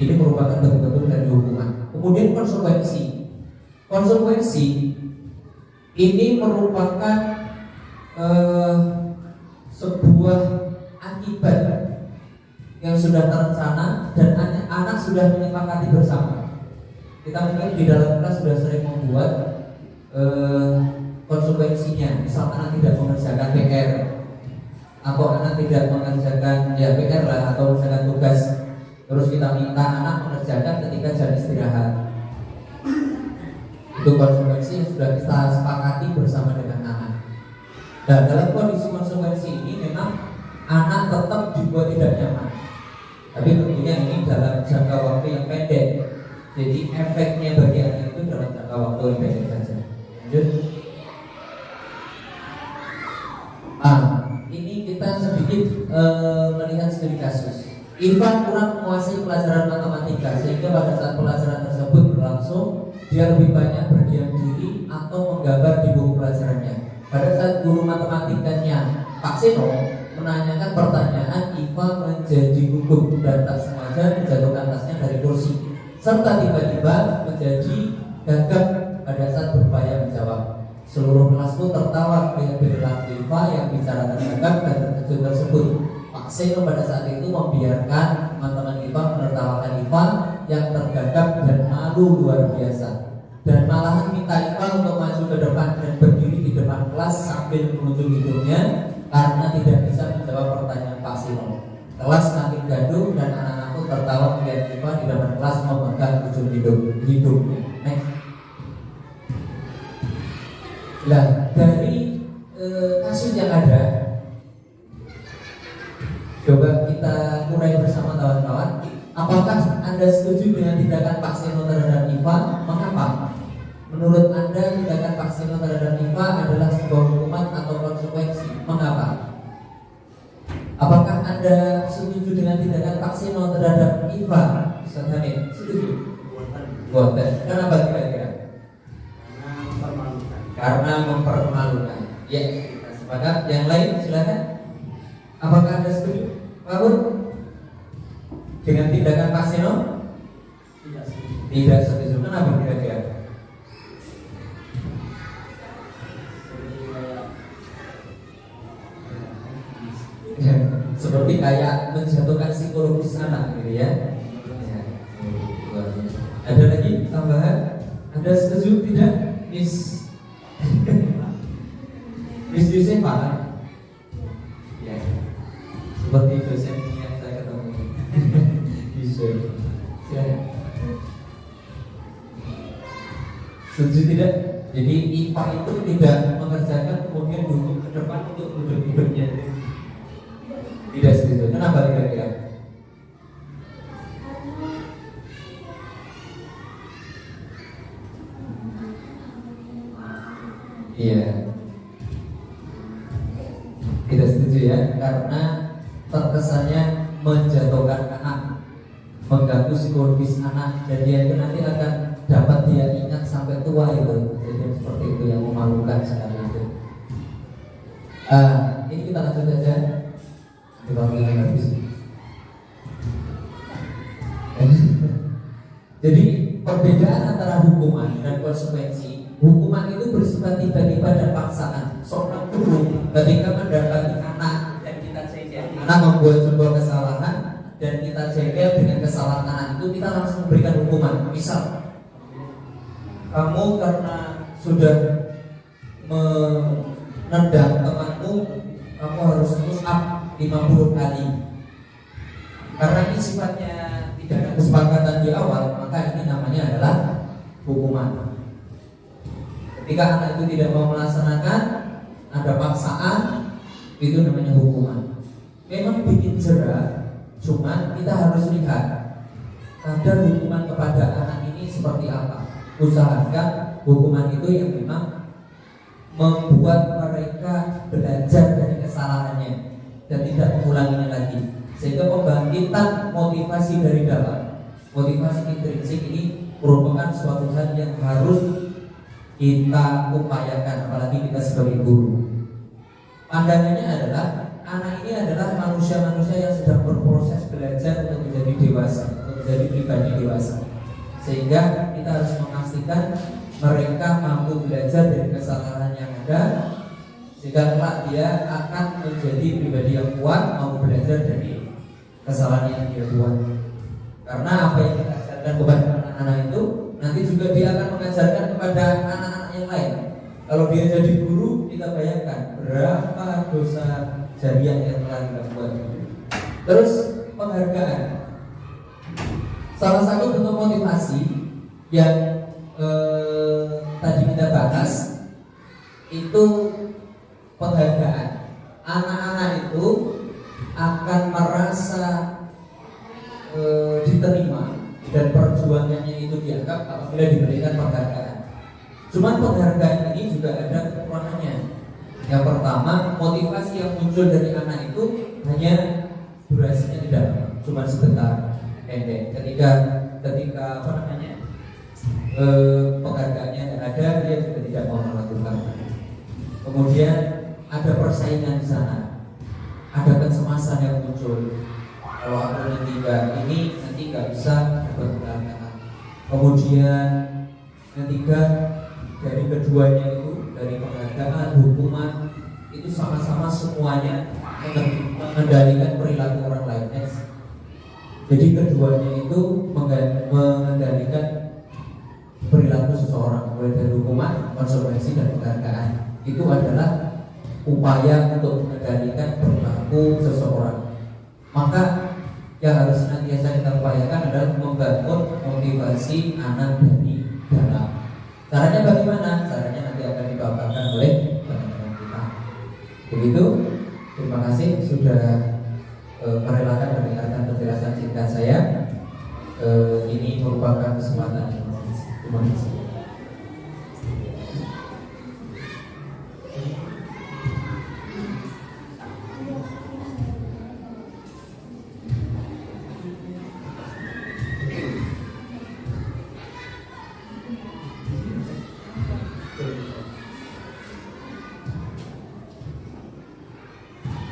Ini merupakan bentuk-bentuk dari hukuman. Kemudian konsekuensi. Konsekuensi ini merupakan sebuah akibat yang sudah terencana dan anak sudah menyepakati bersama. Kita mungkin di dalam kelas sudah sering membuat konsekuensinya. Misal anak tidak mengerjakan PR atau anak tidak mengerjakan PR lah, atau misalkan tugas, terus kita minta anak mengerjakan ketika jam istirahat. Nah, dalam kondisi konsekuensi ini memang anak tetap dibuat tidak nyaman. Tapi tentunya ini dalam jangka waktu yang pendek. Jadi efeknya bagi anak itu dalam jangka waktu yang pendek saja. Lanjut. Ini kita sedikit melihat studi kasus. Ivan kurang menguasai pelajaran matematika sehingga pada saat pelajaran tersebut berlangsung dia lebih banyak berdiam diri atau menggambar di buku pelajarannya. Pada saat guru matematikanya Pak Seno menanyakan pertanyaan, Iva menjadi gugup dan tak sengaja menjatuhkan tasnya dari kursi, serta tiba-tiba menjadi gagap pada saat berupaya menjawab. Seluruh kelas pun tertawa dengan perilaku Iva yang bicara gagap dan terkejut tersebut. Pak Seno pada saat itu membiarkan teman-teman Iva menertawakan Iva yang tergagap dan malu luar biasa, dan malahan minta Iva untuk maju ke depan dan berdiri di depan kelas sambil menunjuk hidungnya karena tidak bisa menjawab pertanyaan Pak Sino. Kelas makin gaduh dan anak-anak pun tertawa melihat Iva di depan kelas memegang ujung hidungnya. Next. Nah, dari kasus yang ada, coba kita urai bersama kawan-kawan. Apakah Anda setuju dengan tindakan Pak Seno terhadap Iva? Mengapa? Menurut Anda tindakan Pak Seno terhadap Iva adalah sebuah hukuman atau konsekuensi? Mengapa? Apakah Anda setuju dengan tindakan Pak Seno terhadap Iva? Ustaz Hamid, setuju? Buatan. Kenapa kira-kira? Karena mempermalukan. Ya, kita sepakat. Yang lain silakan. Apakah Anda setuju? Pak Bun? Dengan tindakan Pak Seno? Tidak setuju. Kenapa kira-kira? Seperti kayak menjatuhkan psikologis anak gitu ya. Ada lagi tambahan? Anda setuju tidak, Miss Miss Yusefa? Ya, seperti dosen yang saya ketemu. Bisa. Setuju tidak? Jadi IPA itu tidak mengerjakan kemudian duduk ke depan untuk duduk-duduknya. Tidak setuju. Kenapa kira-kira? Iya. Tidak setuju ya, karena terkesannya menjatuhkan anak, mengganggu psikologis anak, dan dia itu nanti akan dapat dia ingat sampai tua itu. Jadi seperti itu yang memalukan sekali itu. Ini kita lanjut aja. Jadi perbedaan antara hukuman dan konsekuensi. Hukuman itu bersifat tiba-tiba dan paksaan. Seorang guru ketika mendapati anak dan kita cegah, anak membuat sebuah kesalahan dan kita cegah dengan kesalahan anak itu, kita langsung memberikan hukuman. Misal, kamu karena sudah menendang temanmu, kamu harus push up 50 kali. Karena ini sifatnya tidak ada kesepakatan di awal, maka ini namanya adalah hukuman. Ketika anak itu tidak mau melaksanakan, ada paksaan, itu namanya hukuman. Memang bikin jera, cuman kita harus lihat kadar hukuman kepada anak ini seperti apa. Usahakan hukuman itu yang memang membuat mereka belajar dari kesalahannya dan tidak mengulanginya lagi, sehingga pembangkitan motivasi dari dalam, motivasi intrinsik ini merupakan suatu hal yang harus kita upayakan, apalagi kita sebagai guru. Pandangannya adalah anak ini adalah manusia-manusia yang sedang berproses belajar untuk menjadi dewasa, untuk menjadi pribadi dewasa, sehingga kita harus memastikan mereka mampu belajar dari kesalahan yang ada, sehingga kelak dia akan menjadi pribadi yang kuat, mau belajar dari kesalahan yang dia buat. Karena apa yang kita ajarkan kepada anak-anak itu nanti juga dia akan mengajarkan kepada anak-anak yang lain. Kalau dia jadi guru, kita bayangkan berapa dosa jariah yang telah kita buat. Terus penghargaan, salah satu bentuk motivasi yang tadi kita bahas itu penghargaan, anak-anak itu akan merasa diterima dan perjuangannya itu dianggap apabila diberikan penghargaan. Cuman penghargaan ini juga ada kekurangannya. Yang pertama, motivasi yang muncul dari anak itu hanya durasinya tidak, cuma sebentar, pendek. Ketika penghargaannya tidak ada, dia juga tidak mau melakukan. Kemudian ada persaingan di sana, ada kecemasan yang muncul. Kalau aku nanti nggak bisa dapat penghargaan. Kemudian ketiga, dari keduanya itu, dari penghargaan, hukuman, itu sama-sama semuanya mengendalikan perilaku orang lain. Jadi keduanya itu mengendalikan perilaku seseorang, mulai dari hukuman, konsekuensi, dan penghargaan. Itu adalah upaya untuk mengendalikan perilaku seseorang. Maka yang harus senantiasa kita upayakan adalah membangun motivasi anak dari dalam. Caranya bagaimana? Caranya nanti akan dipaparkan oleh teman-teman kita. Begitu. Terima kasih sudah merelakan mendengarkan penjelasan singkat saya. Ini merupakan kesempatan yang bagus. Terima kasih.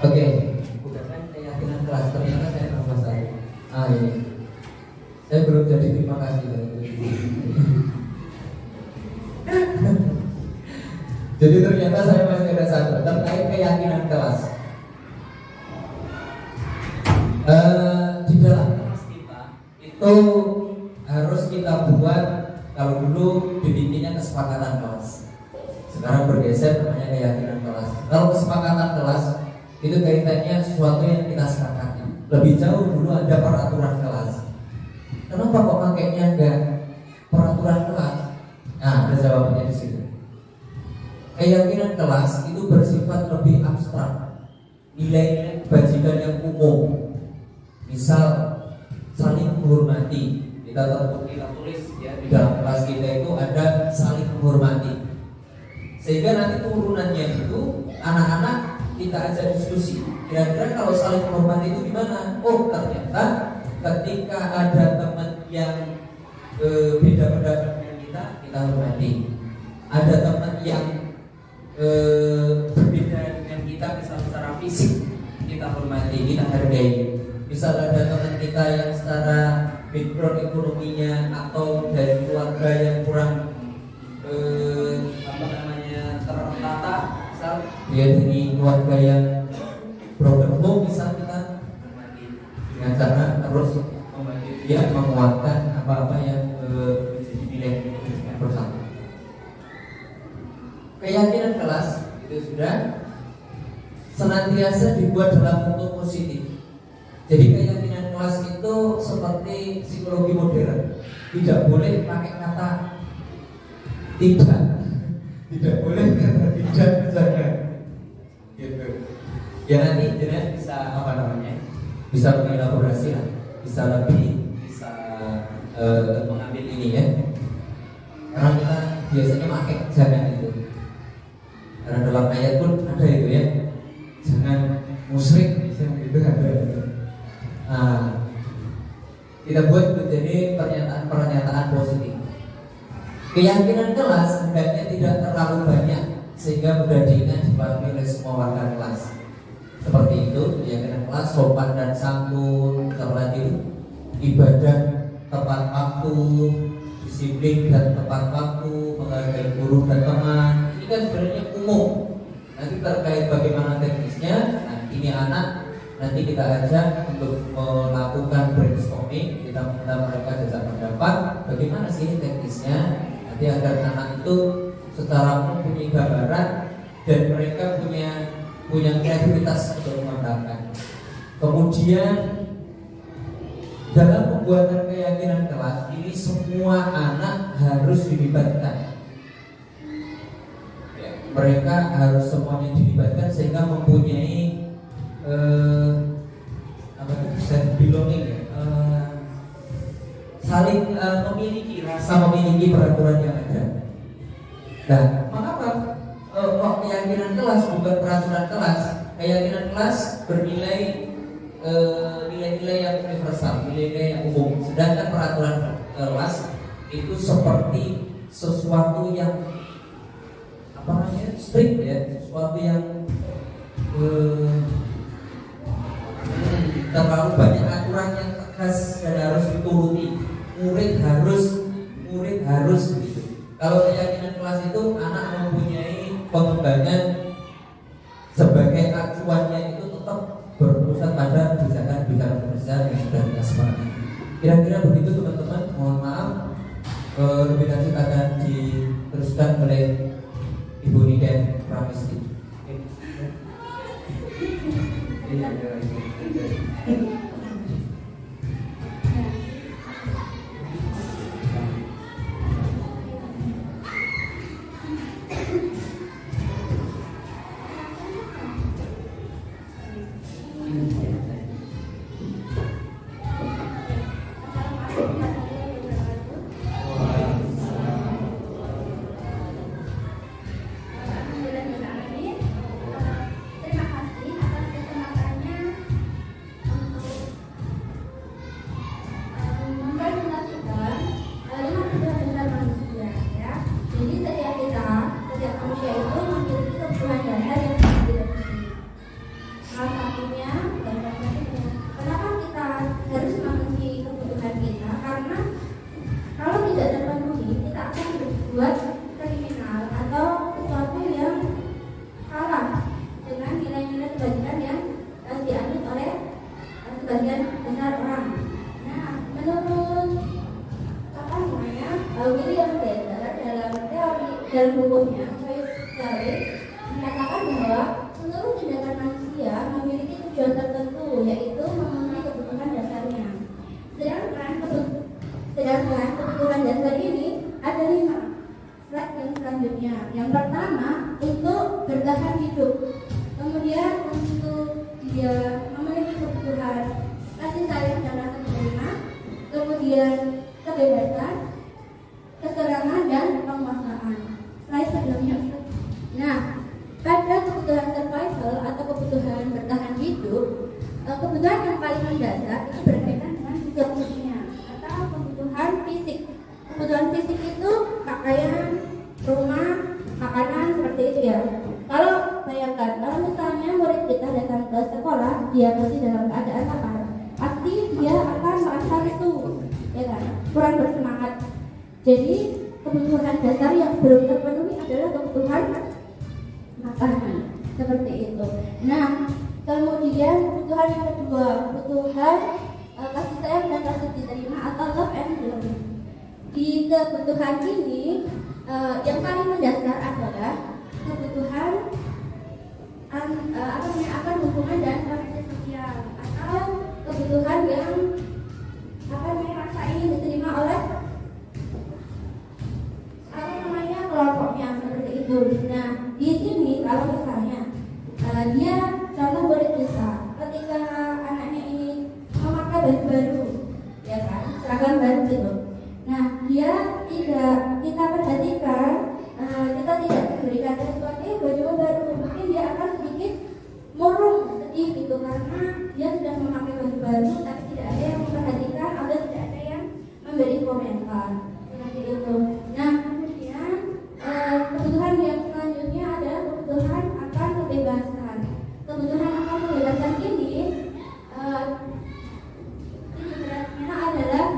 Oke, bukan keyakinan kelas, ternyata saya tambah satu. Ini saya belum jadi terima kasih. Jadi ternyata saya masih ada satu terkait keyakinan kelas. Di dalam kelas kita itu harus kita buat, kalau dulu dibikinnya kesepakatan kelas, sekarang bergeser namanya keyakinan kelas. Kalau kesepakatan kelas itu kaitannya sesuatu yang kita sepakati. Lebih jauh dulu ada peraturan kelas. Kenapa kok pakainya enggak peraturan kelas? Nah, ada jawabannya di sini. Keyakinan kelas itu bersifat lebih abstrak, nilai-nilai kebajikan yang umum. Misal saling menghormati. Kita tulis ya, di dalam kelas kita itu ada saling menghormati. Sehingga nanti turunannya itu anak-anak kita ajak diskusi. Kira-kira kalau saling menghormati itu gimana? Oh, ternyata ketika ada teman yang beda pendapat dengan kita hormati. Ada teman yang berbeda dengan kita, misalnya secara fisik, kita hormati, kita hargai. Misal ada teman kita yang secara background ekonominya atau dari keluarga yang kurang tertata, misal dia dari keluarga yang broken home, misal kita hormati dengan cara terus membantu dia menguatkan apa-apa yang menjadi nilai bersama. Keyakinan kelas itu sudah senantiasa dibuat dalam bentuk positif. Jadi keyakinan kelas itu seperti psikologi modern, tidak boleh pakai kata tidak boleh kata tidak saja. Gitu. Ya nanti jenengan bisa bisa mengelaborasi lah, bisa mengambil ini ya. Karena kita biasanya pakai jangan itu. Karena dalam ayat pun ada itu ya, jangan musyrik, misalnya itu ada. Kita buat menjadi pernyataan positif. Keyakinan kelas hendaknya tidak terlalu banyak sehingga mudah diingat dipahami oleh semua warga kelas. Seperti itu, keyakinan kelas sopan dan santun, terlatih ibadah tepat waktu, disiplin dan tepat waktu, menghargai guru dan teman. Ini kan sebenarnya umum. Nanti terkait bagaimana teknisnya, nah ini anak nanti kita ajak untuk melakukan brainstorming. Kita minta mereka jajak pendapat bagaimana sih teknisnya, nanti agar anak itu secara mempunyai gambaran dan mereka punya kreativitas untuk mengembangkan. Kemudian dalam pembuatan keyakinan kelas ini semua anak harus dilibatkan. mereka harus semuanya dilibatkan sehingga mempunyai sense belonging ya, saling memiliki rasa memiliki peraturan yang ada. Nah, mengapa keyakinan kelas bukan peraturan kelas? Keyakinan kelas bernilai nilai-nilai yang universal, nilai-nilai yang umum. Sedangkan peraturan kelas itu seperti sesuatu yang strict ya, sesuatu yang terlalu banyak aturan yang tegas dan harus dituruti. Murid harus gitu. Kalau keyakinan kelas itu anak mempunyai pengembangan sebagai acuannya itu tetap berpusat pada kebijakan besar yang sudah kita sepakati. Kira-kira begitu teman-teman. Mohon maaf, lebih lanjut akan diteruskan oleh Ibu Niken Pramesti. Terima kasih atas kesempatannya untuk mempresentasikan 5 kebutuhan dasar manusia ya. Jadi setiap manusia itu memiliki kebutuhan dasar yang sangat beragam. Salah satunya kenapa kita harus memenuhi kebutuhan kita? Karena kalau tidak terpenuhi, kita akan berbuat kriminal atau sesuatu yang salah dengan nilai-nilai kebajikan yang dianut oleh sebagian besar orang. Nah, menurut William Blazer dalam bukunya Choice Theory menyatakan bahwa seluruh tindakan manusia memiliki tujuan tertentu, yaitu memenuhi kebutuhan dasarnya. Sedangkan kebutuhan dasar ini ada 5. Slide yang selanjutnya. Yang pertama itu bertahan hidup. Kemudian untuk dia memenuhi kebutuhan kasih sayang dan rasa terima. Kemudian kebebasan, keserangan dan penguasaan. Slide sebelumnya. Nah, pada kebutuhan survival atau kebutuhan bertahan hidup, kebutuhan yang paling mendasar itu berkaitan dengan fisiologinya atau kebutuhan fisik. Kebutuhan fisik itu pakaian, rumah, makanan, seperti itu ya. Kalau bayangkan, kalau misalnya murid kita datang ke sekolah, dia masih dalam keadaan lapar, pasti dia akan merasa lesu, ya kan? Kurang bersemangat. Jadi kebutuhan dasar yang belum terpenuhi adalah kebutuhan makanan, seperti itu. Nah, kemudian kebutuhan yang kedua, kebutuhan kasih sayang dan rasa diterima atau love and belonging. Di kebutuhan ini yang paling mendasar adalah kebutuhan akan hubungan dan koneksi sosial atau kebutuhan yang rasa ingin diterima oleh kelompoknya, seperti itu. Nah, di sini kalau misalnya dia contoh murid besar, ketika anaknya ini memakai baju baru, ya kan, seragam baru gitu. Nah, dia tidak kita perhatikan, kita tidak memberikan sesuatu baju baru, mungkin dia akan sedikit murung, sedih gitu, karena dia sudah memakai baju baru, tapi tidak ada yang memperhatikan atau tidak ada yang memberi komentar, seperti itu. Nah, kemudian kebutuhan yang selanjutnya adalah kebutuhan akan kebebasan. Kebutuhan akan kebebasan ini beratnya adalah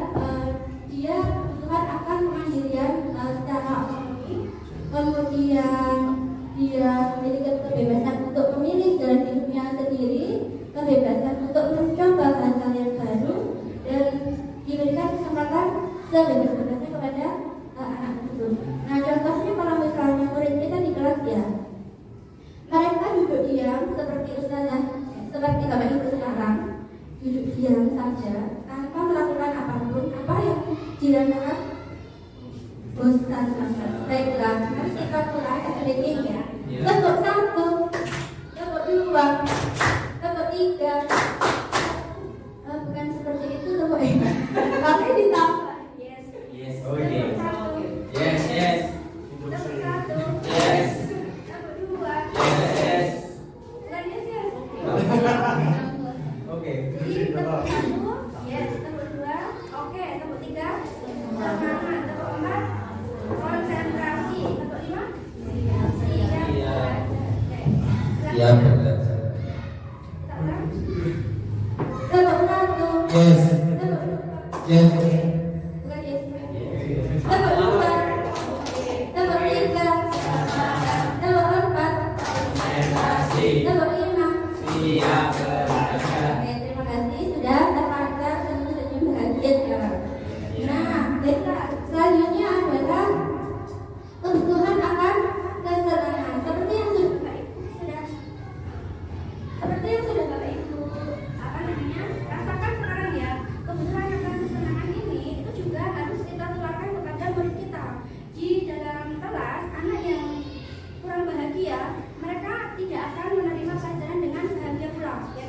dia kebutuhan akan kemandirian secara ekonomi, kemudian dia memiliki kebebasan untuk memilih jalan hidupnya sendiri, kebebasan untuk mencoba hal-hal yang baru, dan diberikan kesempatan sebebas-bebasnya kepada anak tersebut. Nah, contohnya kalau misalnya murid kita di kelas ya, mereka duduk diam seperti ustazah, seperti Bapak Ibu sekarang, duduk diam saja tanpa melakukan apapun, apa yang dirasakan bosan. Baiklah, mari kita mulai sedikit ya. dua, nomor tiga. Bukan seperti itu loh, tapi ditambah. Yes. Yes. Nomor satu. Yes, yes. Nomor satu. Yes. Nomor dua. Yes. Bukan yes, yes. Oke. Jadi nomor satu, yes. Nomor dua, oke. Nomor tiga, semangat. Nomor empat, konsentrasi. Nomor lima, siap belajar. Oke. Siap belajar. Kita ulang. Nomor satu, Yes. nomor dua, Yes. bukan yes. Nomor dua, nomor tiga, nomor empat, nomor lima. Siap belajar. Oke, terima kasih sudah terpaksa senyum bahagia sekarang. Nah, baiklah. Selanjutnya adalah kebutuhan akan kesenangan. Seperti yang sudah Bapak Ibu rasakan sekarang ya, kebutuhan akan kesenangan ini itu juga harus kita tularkan kepada murid kita. Di dalam kelas, anak yang kurang bahagia, mereka tidak akan menerima pelajaran dengan bahagia pula. Ya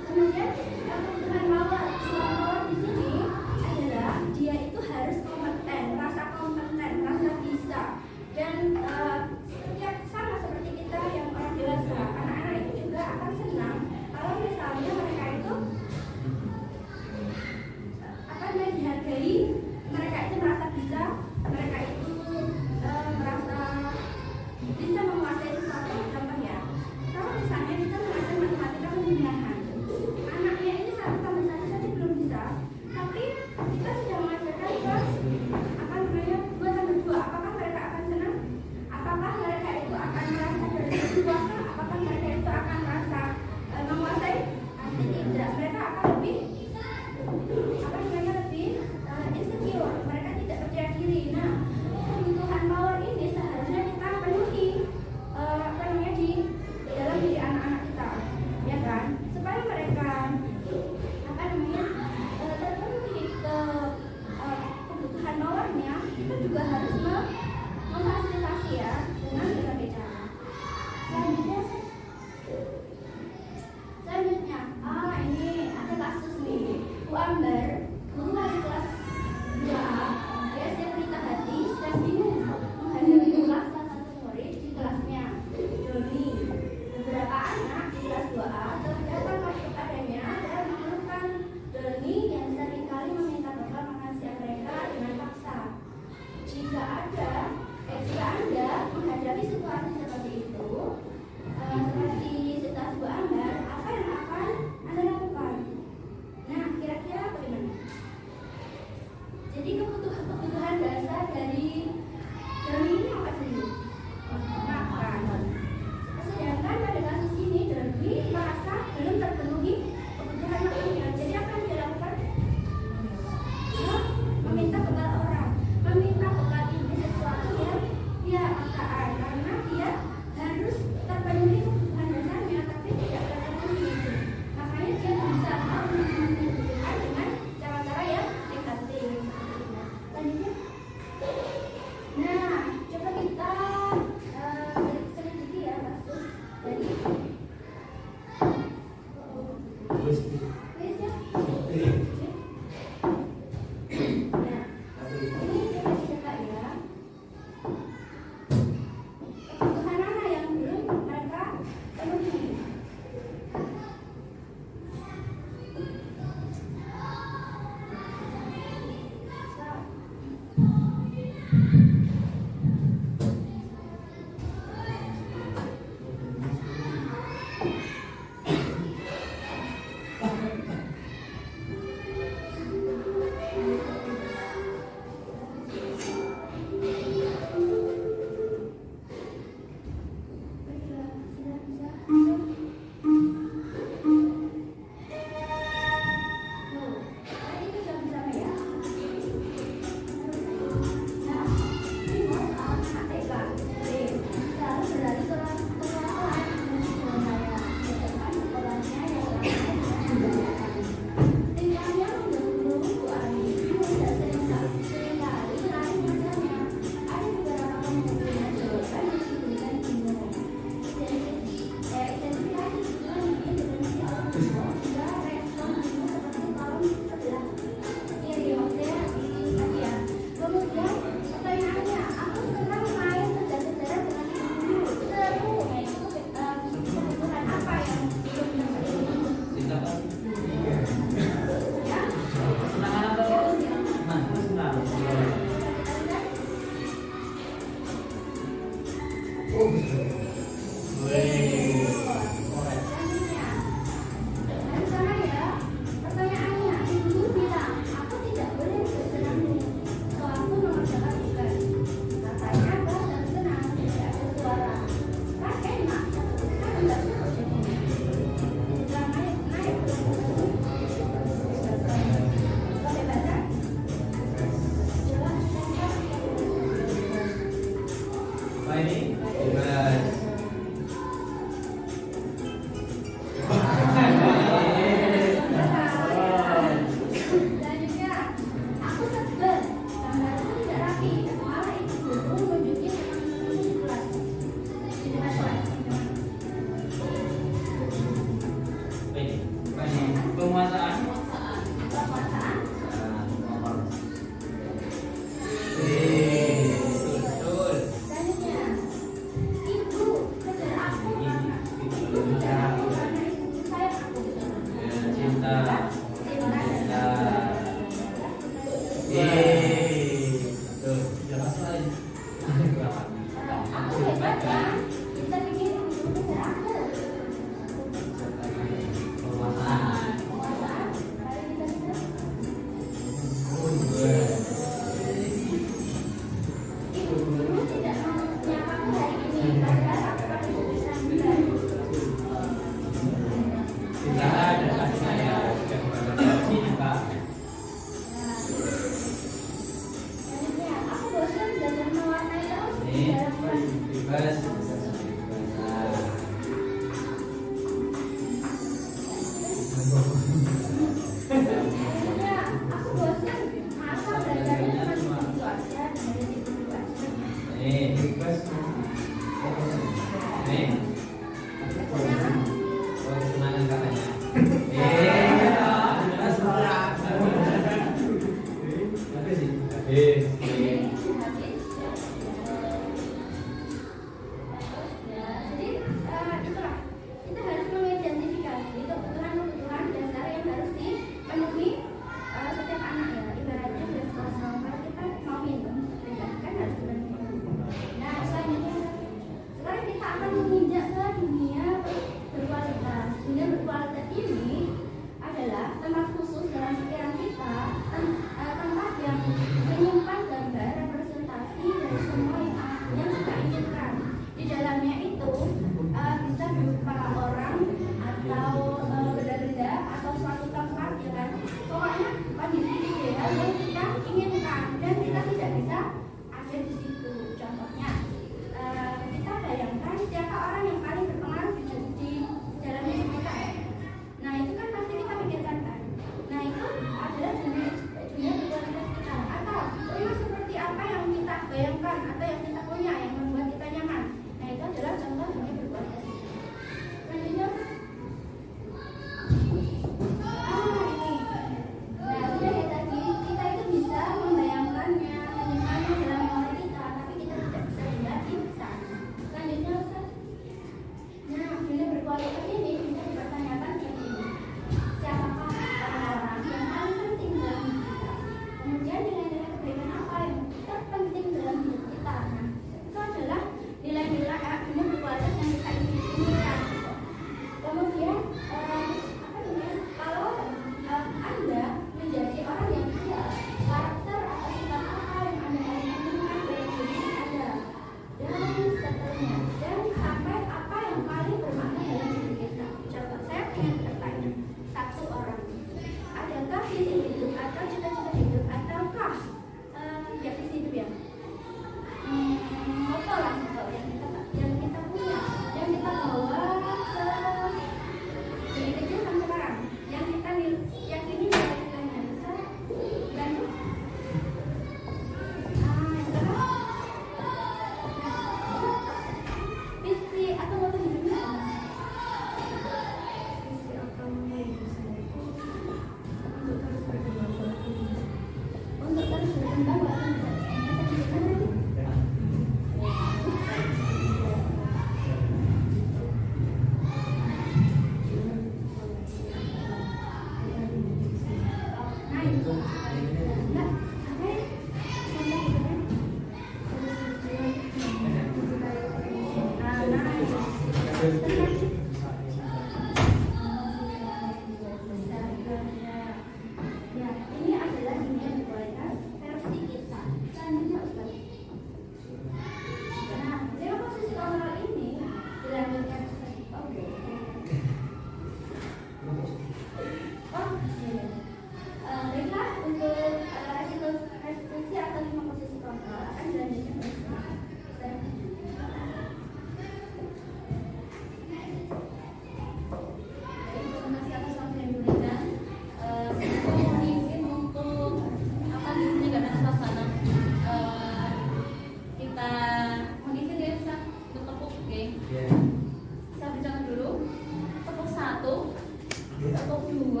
tepuk 2,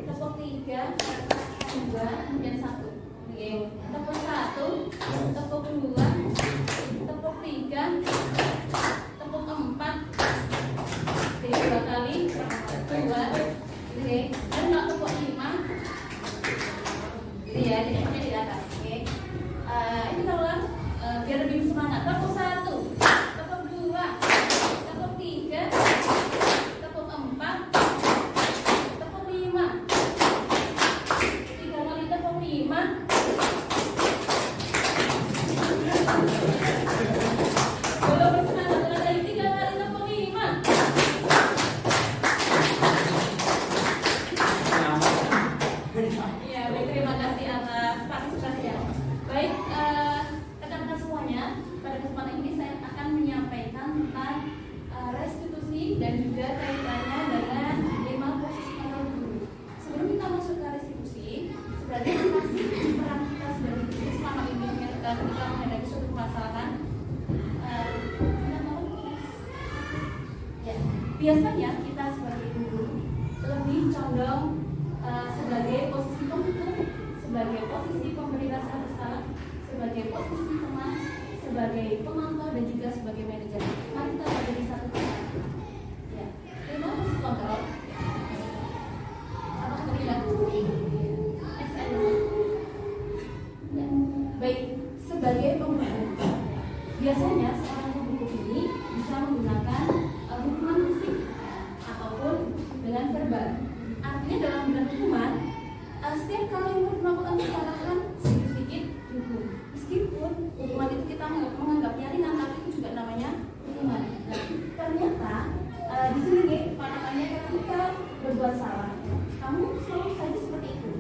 tepuk 3, 2, kemudian 1. Oke, tepuk 1, tepuk 2, tepuk 3, tepuk 4. Oke, 2 kali, 2. Oke, dan nggak tepuk 5. Ini ya, jadi di atas. Oke, ini kalau biar lebih semangat. Tepuk 1, tepuk 2, tepuk 3, tepuk 4, tepuk 5. 3 kali tepuk 5. Belum bersemangat, lagi 3 kali tepuk 5. Iya, baik, terima kasih atas partisipasinya. Baik, rekan-rekan semuanya, pada kesempatan ini saya akan menyampaikan tentang restitusi dan juga kaitannya dengan 5 posisi kontrol guru. Sebelum kita masuk ke restitusi, sebenarnya apa sih peran kita sebagai guru selama ini ketika menghadapi suatu permasalahan? Ya, biasanya kita sebagai guru lebih condong sebagai posisi pemikir, sebagai posisi pemberi rasa bersalah, sebagai posisi teman, sebagai pemantau dan juga sebagai manajer. Mari kita bagi satu persatu. Ya, 5 posisi kontrol. Apa terlihat? Ya, baik. Sebagai pembuku, biasanya seorang pembuku ini bisa menggunakan hukuman fisik ataupun dengan verbal. Artinya dalam bidang hukuman, setiap kali murid melakukan kesalahan sedikit dihukum. Meskipun hukuman itu kita menganggapnya ringan, tapi itu juga namanya hukuman. Nah, ternyata di sini nih, pandangannya ketika berbuat salah, kamu selalu saja seperti itu,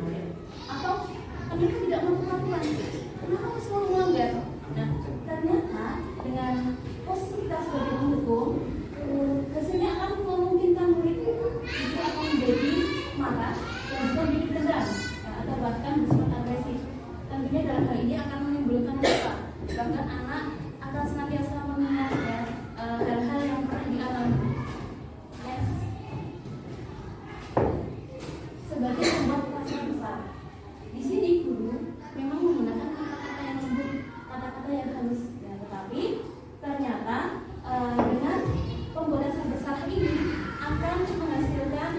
atau kamu tidak melakukan, kenapa kamu selalu melanggar? Nah, ternyata dengan posisi kita sebagai penghukum, hasilnya akan memungkinkan murid itu akan menjadi marah dan juga menjadi dendam, atau bahkan bersifat agresif. Tentunya dalam hal ini akan menimbulkan luka. Bahkan anak akan senantiasa mengingat hal-hal yang pernah dialami. Yes. Sebagai pembuat pasal besar, di sini guru memang menggunakan kata-kata yang lembut, kata-kata yang halus, ya, tetapi ternyata dengan pembuatan pasal besar ini akan menghasilkan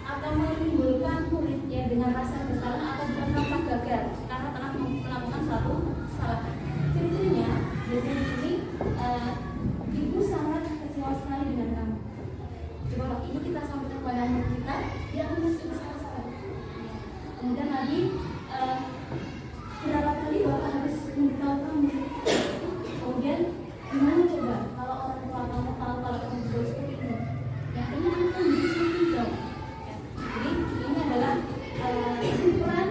atau menimbulkan murid ya dengan rasa bersalah atau bukan merasa gagal karena telah melakukan suatu kesalahan. Ciri-cirinya biasanya di sini ibu sangat kecewa sekali dengan kamu. Coba ini kita sampaikan kepada murid kita, dia akan masih besar-besar. Kemudian lagi berapa kali bapak harus memberitahu kamu. Kemudian gimana coba kalau orang tua kamu tahu kalau kamu berbuat seperti ini? Ya ini akan menjadi semakin jauh. Jadi ini adalah peran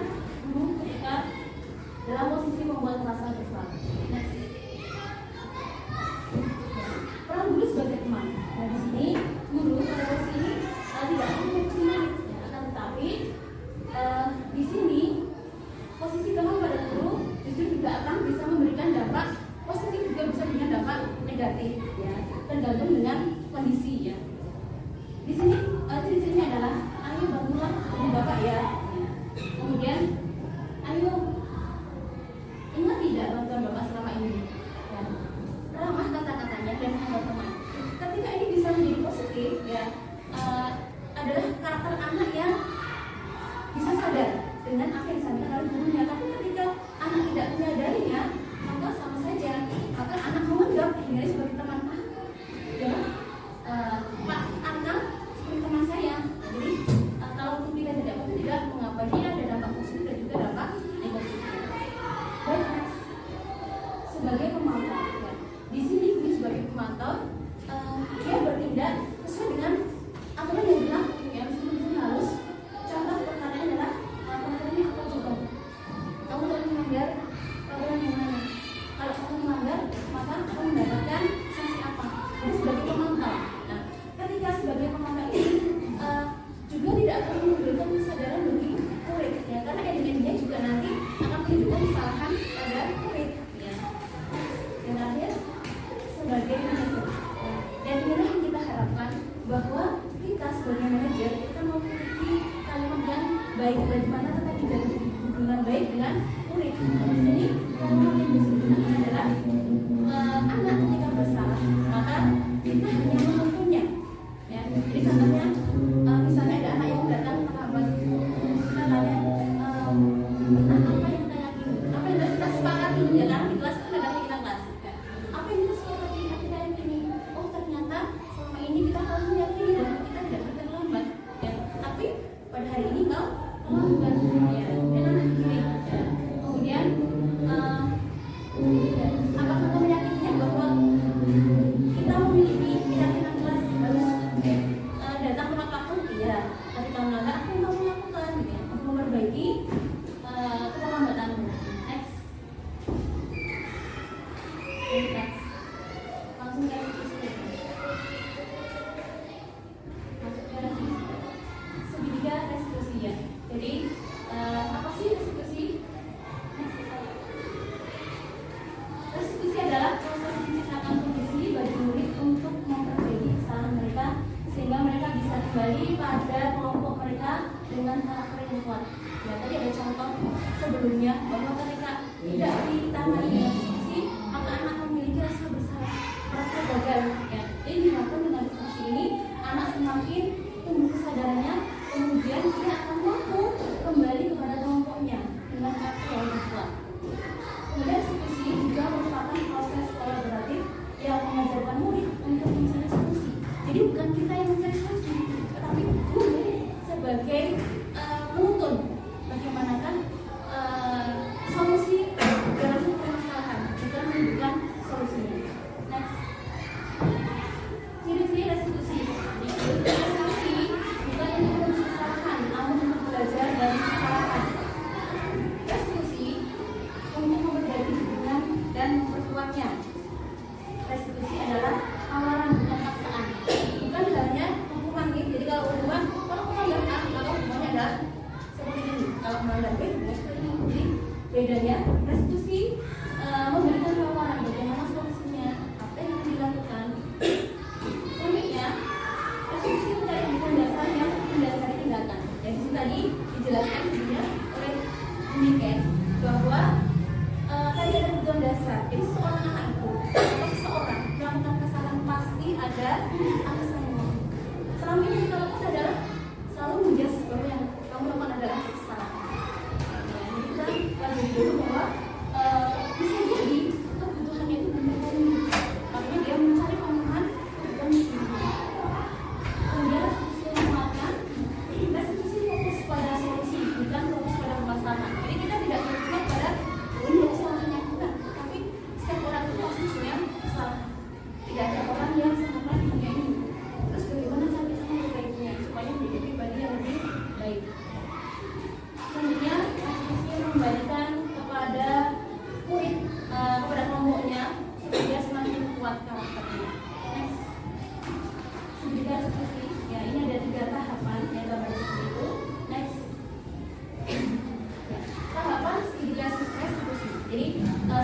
guru ketika dalam posisi membuat perasaan bersalah. Next. Peran guru sebagai teman. Nah di sini guru pada posisi ini tidak akan mempunyai, akan tetapi di sini kembali pada kelompok mereka dengan karakter yang kuat. Ya, tadi ada contoh sebelumnya bahwa ketika tidak ditangani dengan diskusi, maka anak memiliki rasa bersalah, rasa gagal. Ya, jadi diharapkan dengan diskusi ini anak semakin tumbuh kesadarannya, kemudian dia akan mampu kembali kepada kelompoknya dengan karakter yang lebih kuat. Kemudian diskusi juga merupakan proses kolaboratif yang mengajarkan murid untuk mencari solusi. Jadi bukan kita yang mencari solusi, tetapi guru sebagai penuntun bagaimanakah solusi dalam permasalahan, bukan menunjukkan solusinya. Next, ciri-ciri restitusi. Restitusi bukan untuk menulis kesalahan, namun untuk belajar dari kesalahan. Restitusi untuk memperbaiki hubungan dan memperkuatnya. Restitusi adalah tawaran, bukan paksaan. Bukan hanya hukuman nih. Jadi kalau hukuman berat, maka hukumannya adalah seperti ini. Kalau melanggar B, seperti ini. Jadi bedanya restitusi memberikan tawaran bagaimana solusinya, apa yang harus dilakukan. Selanjutnya, restitusi mencari bukti dasar yang mendasari tindakan. Yang di sini tadi dijelaskan juga oleh Niken bahwa tadi ada kebutuhan dasar. Jadi seorang anak itu atau seseorang melakukan kesalahan pasti ada alasannya. Selama ini kita lakukan adalah selalu menjas bahwa yang kamu lakukan adalah kesalahan. Jadi kita lanjut dulu bahwa bisa jadi kebutuhannya itu benar-benar makanya dia mencari pemenuhan kebutuhan itu. Kemudian restitusi yang menguatkan, restitusi fokus pada solusi bukan fokus pada permasalahan. Jadi kita tidak terjebak pada ini kesalahannya bukan, tapi setiap orang itu pasti punya kesalahan. Tidak ada orang yang sama di dunia ini. Terus bagaimana cara kita memperbaikinya supaya menjadi pribadi yang lebih baik. Selanjutnya, restitusi membalikan kepada murid, kepada kelompoknya supaya dia semakin kuat karakternya. Next, segitiga restitusi. Ya, ini ada 3 tahapan yang gambar seperti itu. Next, tahapan segitiga restitusi. Jadi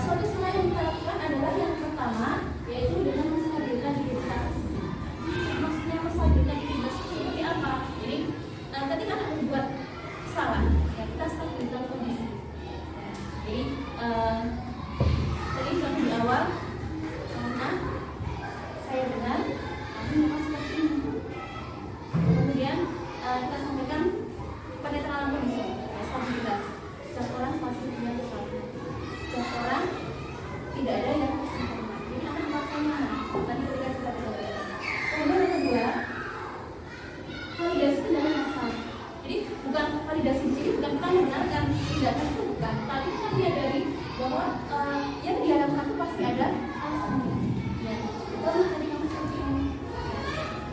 solusi yang kita lakukan adalah yang pertama, yaitu dengan menstabilkan identitas. Maksudnya menstabilkan identitas seperti apa? Jadi ketika anak membuat kesalahan, ya kita stabilkan kondisi. Jadi tadi contoh di awal, karena saya dengar kamu memang seperti ini. Kemudian kita sampaikan penetralan kondisi, ya, stabilitas. Setiap orang pasti punya kesalahan. Setiap orang tidak ada yang sempurna. Jadi anak merasa nyaman. Tadi ketika kita belajar. Kemudian yang kedua, validasi dalam masalah. Jadi bukan validasi di sini bukan kita membenarkan tindakan itu bukan, tapi kita menyadari bahwa yang diharapkan itu pasti ada alasannya. Ya, kalau tadi kamu seperti ini,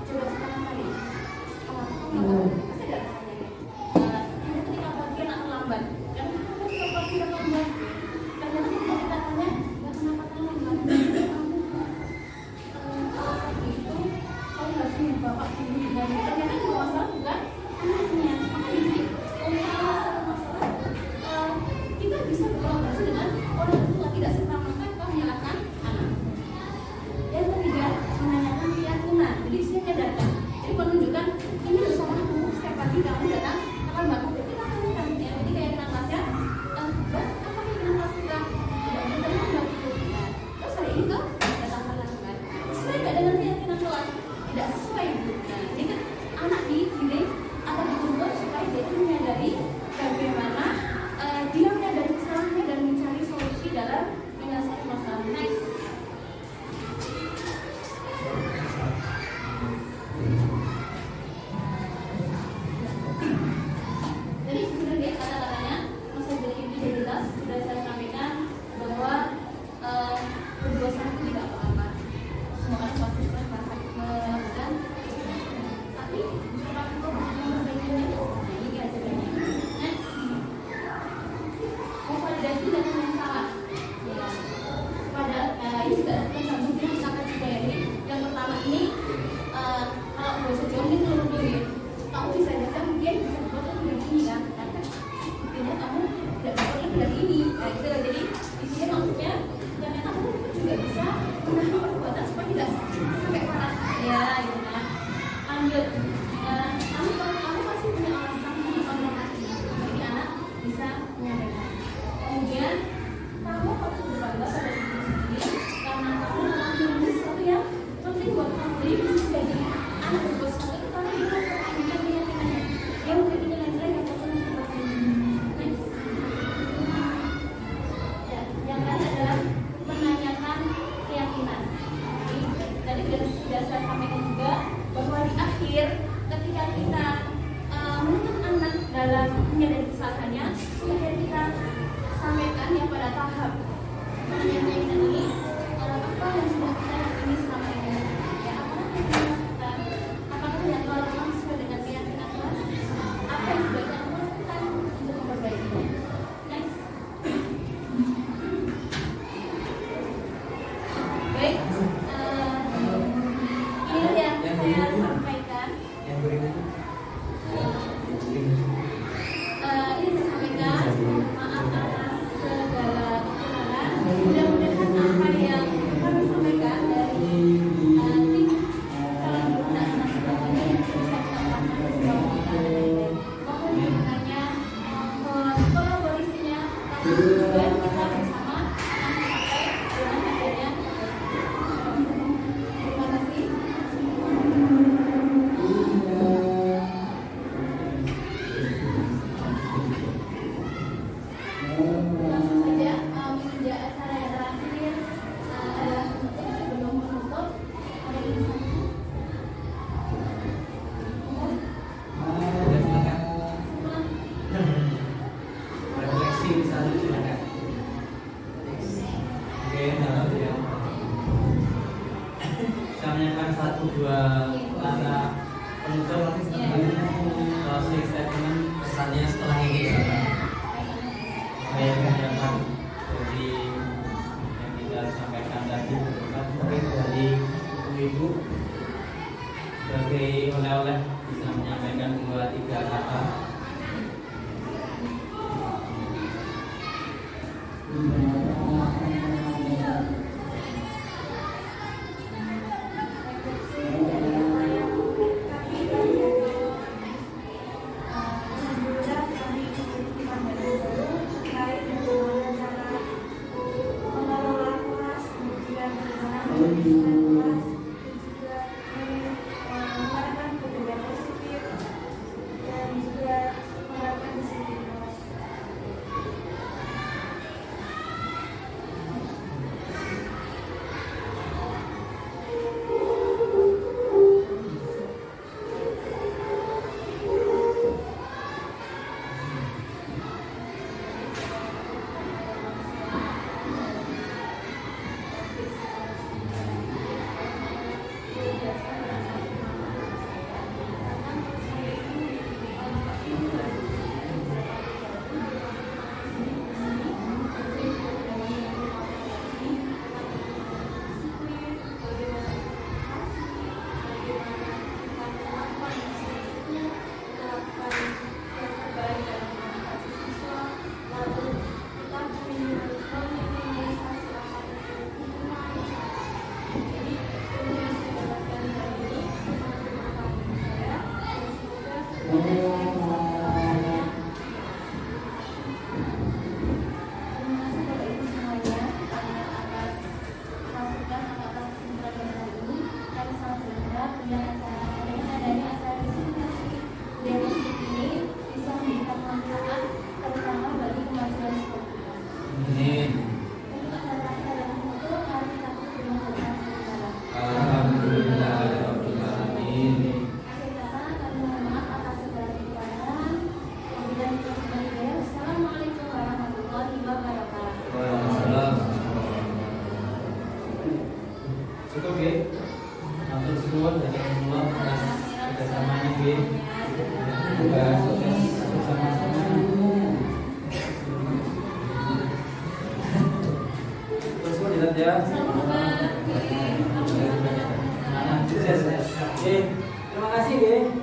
coba sekarang kali, kamu pasti ada alasannya. Hanya ketika bagian atau lambat, dan kamu suka pagi dan lambat. Ternyata kita ditanya, nggak kenapa lambat. Kamu kalau pagi itu saya harus punya bapak dulu dan ternyata itu masalah bukan anaknya. Maka di sini untuk masalah kita bisa berkolaborasi dengan orang tua, tidak serta-merta kita menyalahkan anak. Yang ketiga, menanyakan keyakinan. Jadi di sini menyadarkan. Jadi menunjukkan ini loh salahmu. Setiap pagi kamu datang akan bangun. Kita tanyakan ya. Jadi keyakinan kelasnya, Mbak, apa keyakinan kelas kita? Tidak ada yang Mbak itu. Terus hari ini kok datang melakukan. Sesuai nggak dengan keyakinan kelas? Tidak sesuai. Nah, ini kan anak dididik atau dituntut supaya dia menyadari bagaimana dia menyadari kesalahannya dan mencari solusi dalam menyelesaikan masalah. Next. Jadi sebenarnya kata-katanya masa identitas sudah saya sampaikan bahwa berdosa itu tidak apa-apa. Semua orang pasti pernah melakukan, tapi apakah kita memperbaikinya? Nah, ini ajarannya. Next, konsolidasi dengan yang salah. Ya, pada ini juga tergabung dengan kata juga ini. Yang pertama ini, kalau bahasa Jawa ini terlalu diri. Kamu bisa baca mungkin bisa buat lebih dari ini kan? Karena buktinya kamu tidak buat lebih dari ini. Nah, gitu. Jadi di sini maksudnya ternyata kamu juga bisa menahan perbuatan supaya tidak sampai parah. Ya, gitu kan. Lanjut. dalam menyadari kesalahannya, kemudian kita sampaikan yang pada tahap menyampaikan ini apa yang sudah kita yakini selama ini, ya apakah yang kita lakukan, apakah yang telah lakukan sesuai dengan keyakinan kelas, apa yang sudah kita lakukan untuk memperbaikinya. Next. Baik, ini yang saya sampaikan. Yang berikutnya. Ini saya sampaikan, maaf atas segala kekurangan. Mudah-mudahan apa yang kami sampaikan dari tim calon guna nasional ini bisa kita lakukan sebagai kita dengan baik. Mohon dukungannya, mohon kolaborasinya, kami juga kita bersama sampai dengan akhirnya. Terima kasih. Langsung saja meninjau acara yang terakhir adalah penutup. Sebelum menutup, ada yang bisa Refleksi bisa silakan. Oke, ya. Saya menyiapkan 1-2 kata penutup closing statement pesannya setelah ini. Saya menyiapkan dari yang kita sampaikan tadi, mungkin dari ibu sebagai oleh-oleh bisa menyampaikan 2-3 kata. refleksi dari apa yang kami pelajari. Alhamdulillah kami memiliki pandangan baru terkait bagaimana cara mengelola kelas, kemudian bagaimana mendiskusikan kelas, dan juga menerapkan budaya positif dan juga menerapkan disiplin kelas. Cukup ya. Hampir semua dari semua atas kerjasamanya ya. Semoga sukses bersama-sama. Terus lihat ya. Sukses. Oke, terima kasih ya.